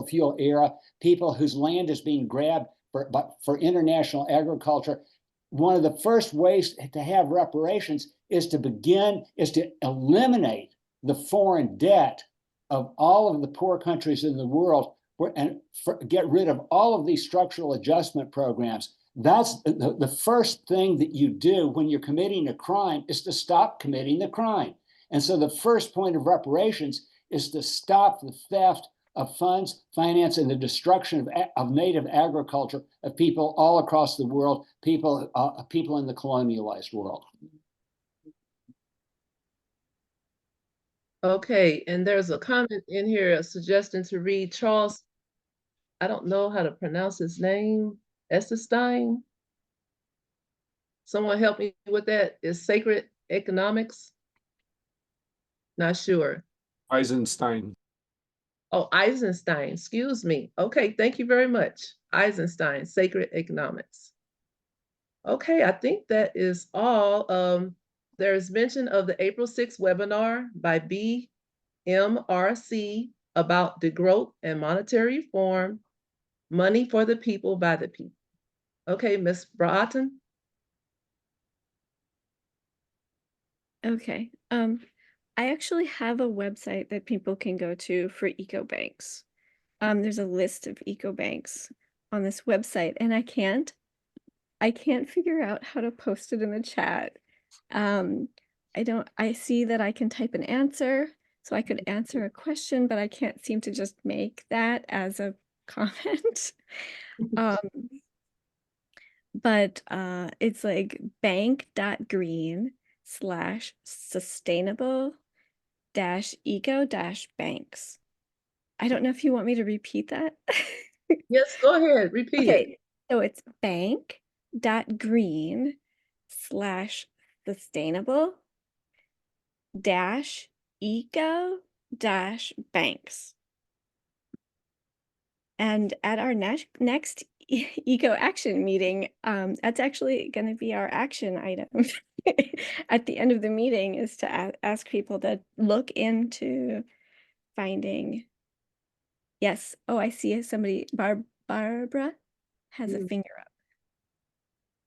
fuel era, people whose land is being grabbed for international agriculture. One of the first ways to have reparations is to eliminate the foreign debt of all of the poor countries in the world and get rid of all of these structural adjustment programs. That's the first thing that you do when you're committing a crime, is to stop committing the crime. And so the first point of reparations is to stop the theft of funds, finance, and the destruction of native agriculture of people all across the world, people in the colonialized world. Okay, and there's a comment in here, a suggestion to read Charles, I don't know how to pronounce his name, Esselstyn. Someone help me with that. Is sacred economics? Not sure. Eisenstein. Oh, Eisenstein, excuse me. Okay, thank you very much. Eisenstein, sacred economics. Okay, I think that is all. There's mention of the April 6th webinar by BMRC about degrowth and monetary reform, money for the people by the people. Okay, Ms. Broughton. Okay. I actually have a website that people can go to for ecobanks. There's a list of ecobanks on this website, and I can't figure out how to post it in the chat. I see that I can type an answer, so I could answer a question, but I can't seem to just make that as a comment. But it's like bank.green/sustainable-eco-banks. I don't know if you want me to repeat that. Yes, go ahead, repeat it. Okay, so it's bank.green/sustainable-eco-banks. And at our next eco action meeting, that's actually going to be our action item at the end of the meeting, is to ask people to look into finding. Yes. Oh, I see somebody. Barbara has a finger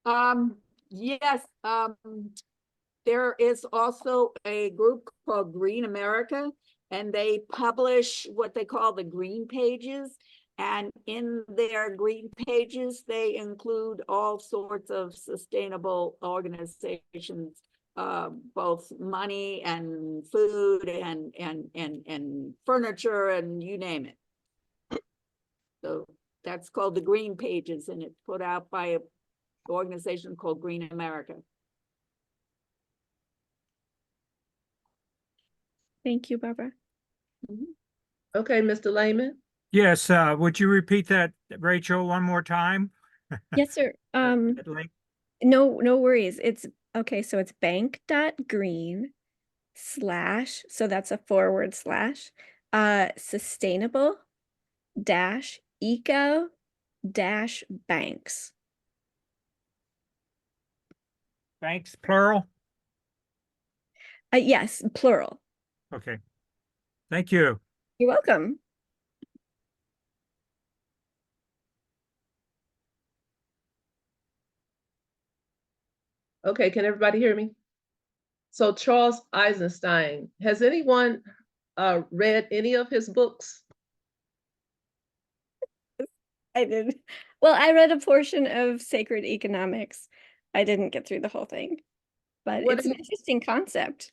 up. Yes, there is also a group called Green America, and they publish what they call the green pages. And in their green pages, they include all sorts of sustainable organizations, both money and food and furniture and you name it. So that's called the green pages, and it's put out by an organization called Green America. Thank you, Barbara. Okay, Mr. Lehman. Yes, would you repeat that, Rachel, one more time? Yes, sir. No worries. It's okay. So it's bank.green/ so that's a forward slash, sustainable dash eco dash banks. Banks, plural? Yes, plural. Okay. Thank you. You're welcome. Okay, can everybody hear me? So Charles Eisenstein, has anyone read any of his books? I did. Well, I read a portion of Sacred Economics. I didn't get through the whole thing, but What it's do an interesting concept.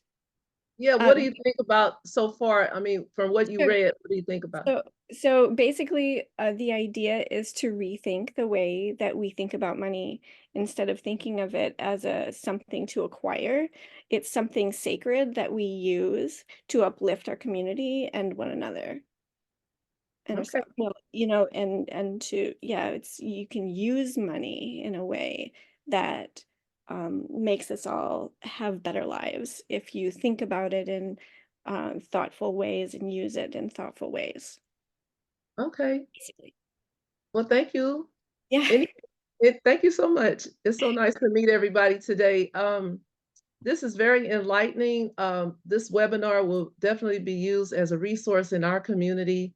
Yeah, what do you think about so far? I mean, from what you Sure. read, what do you think about? So basically, the idea is to rethink the way that we think about money. Instead of thinking of it as something to acquire, it's something sacred that we use to uplift our community and one another. And so, well, and to, you can use money in a way that makes us all have better lives if you think about it in thoughtful ways and use it in thoughtful ways. Okay. Basically. Well, thank you. Yeah. Thank you so much. It's so nice to meet everybody today. This is very enlightening. This webinar will definitely be used as a resource in our community.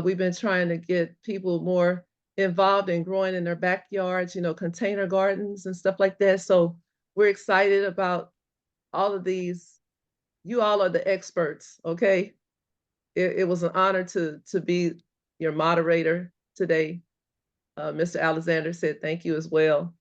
We've been trying to get people more involved in growing in their backyards, container gardens and stuff like that. So we're excited about all of these. You all are the experts, okay? It was an honor to be your moderator today. Mr. Alexander said thank you as well.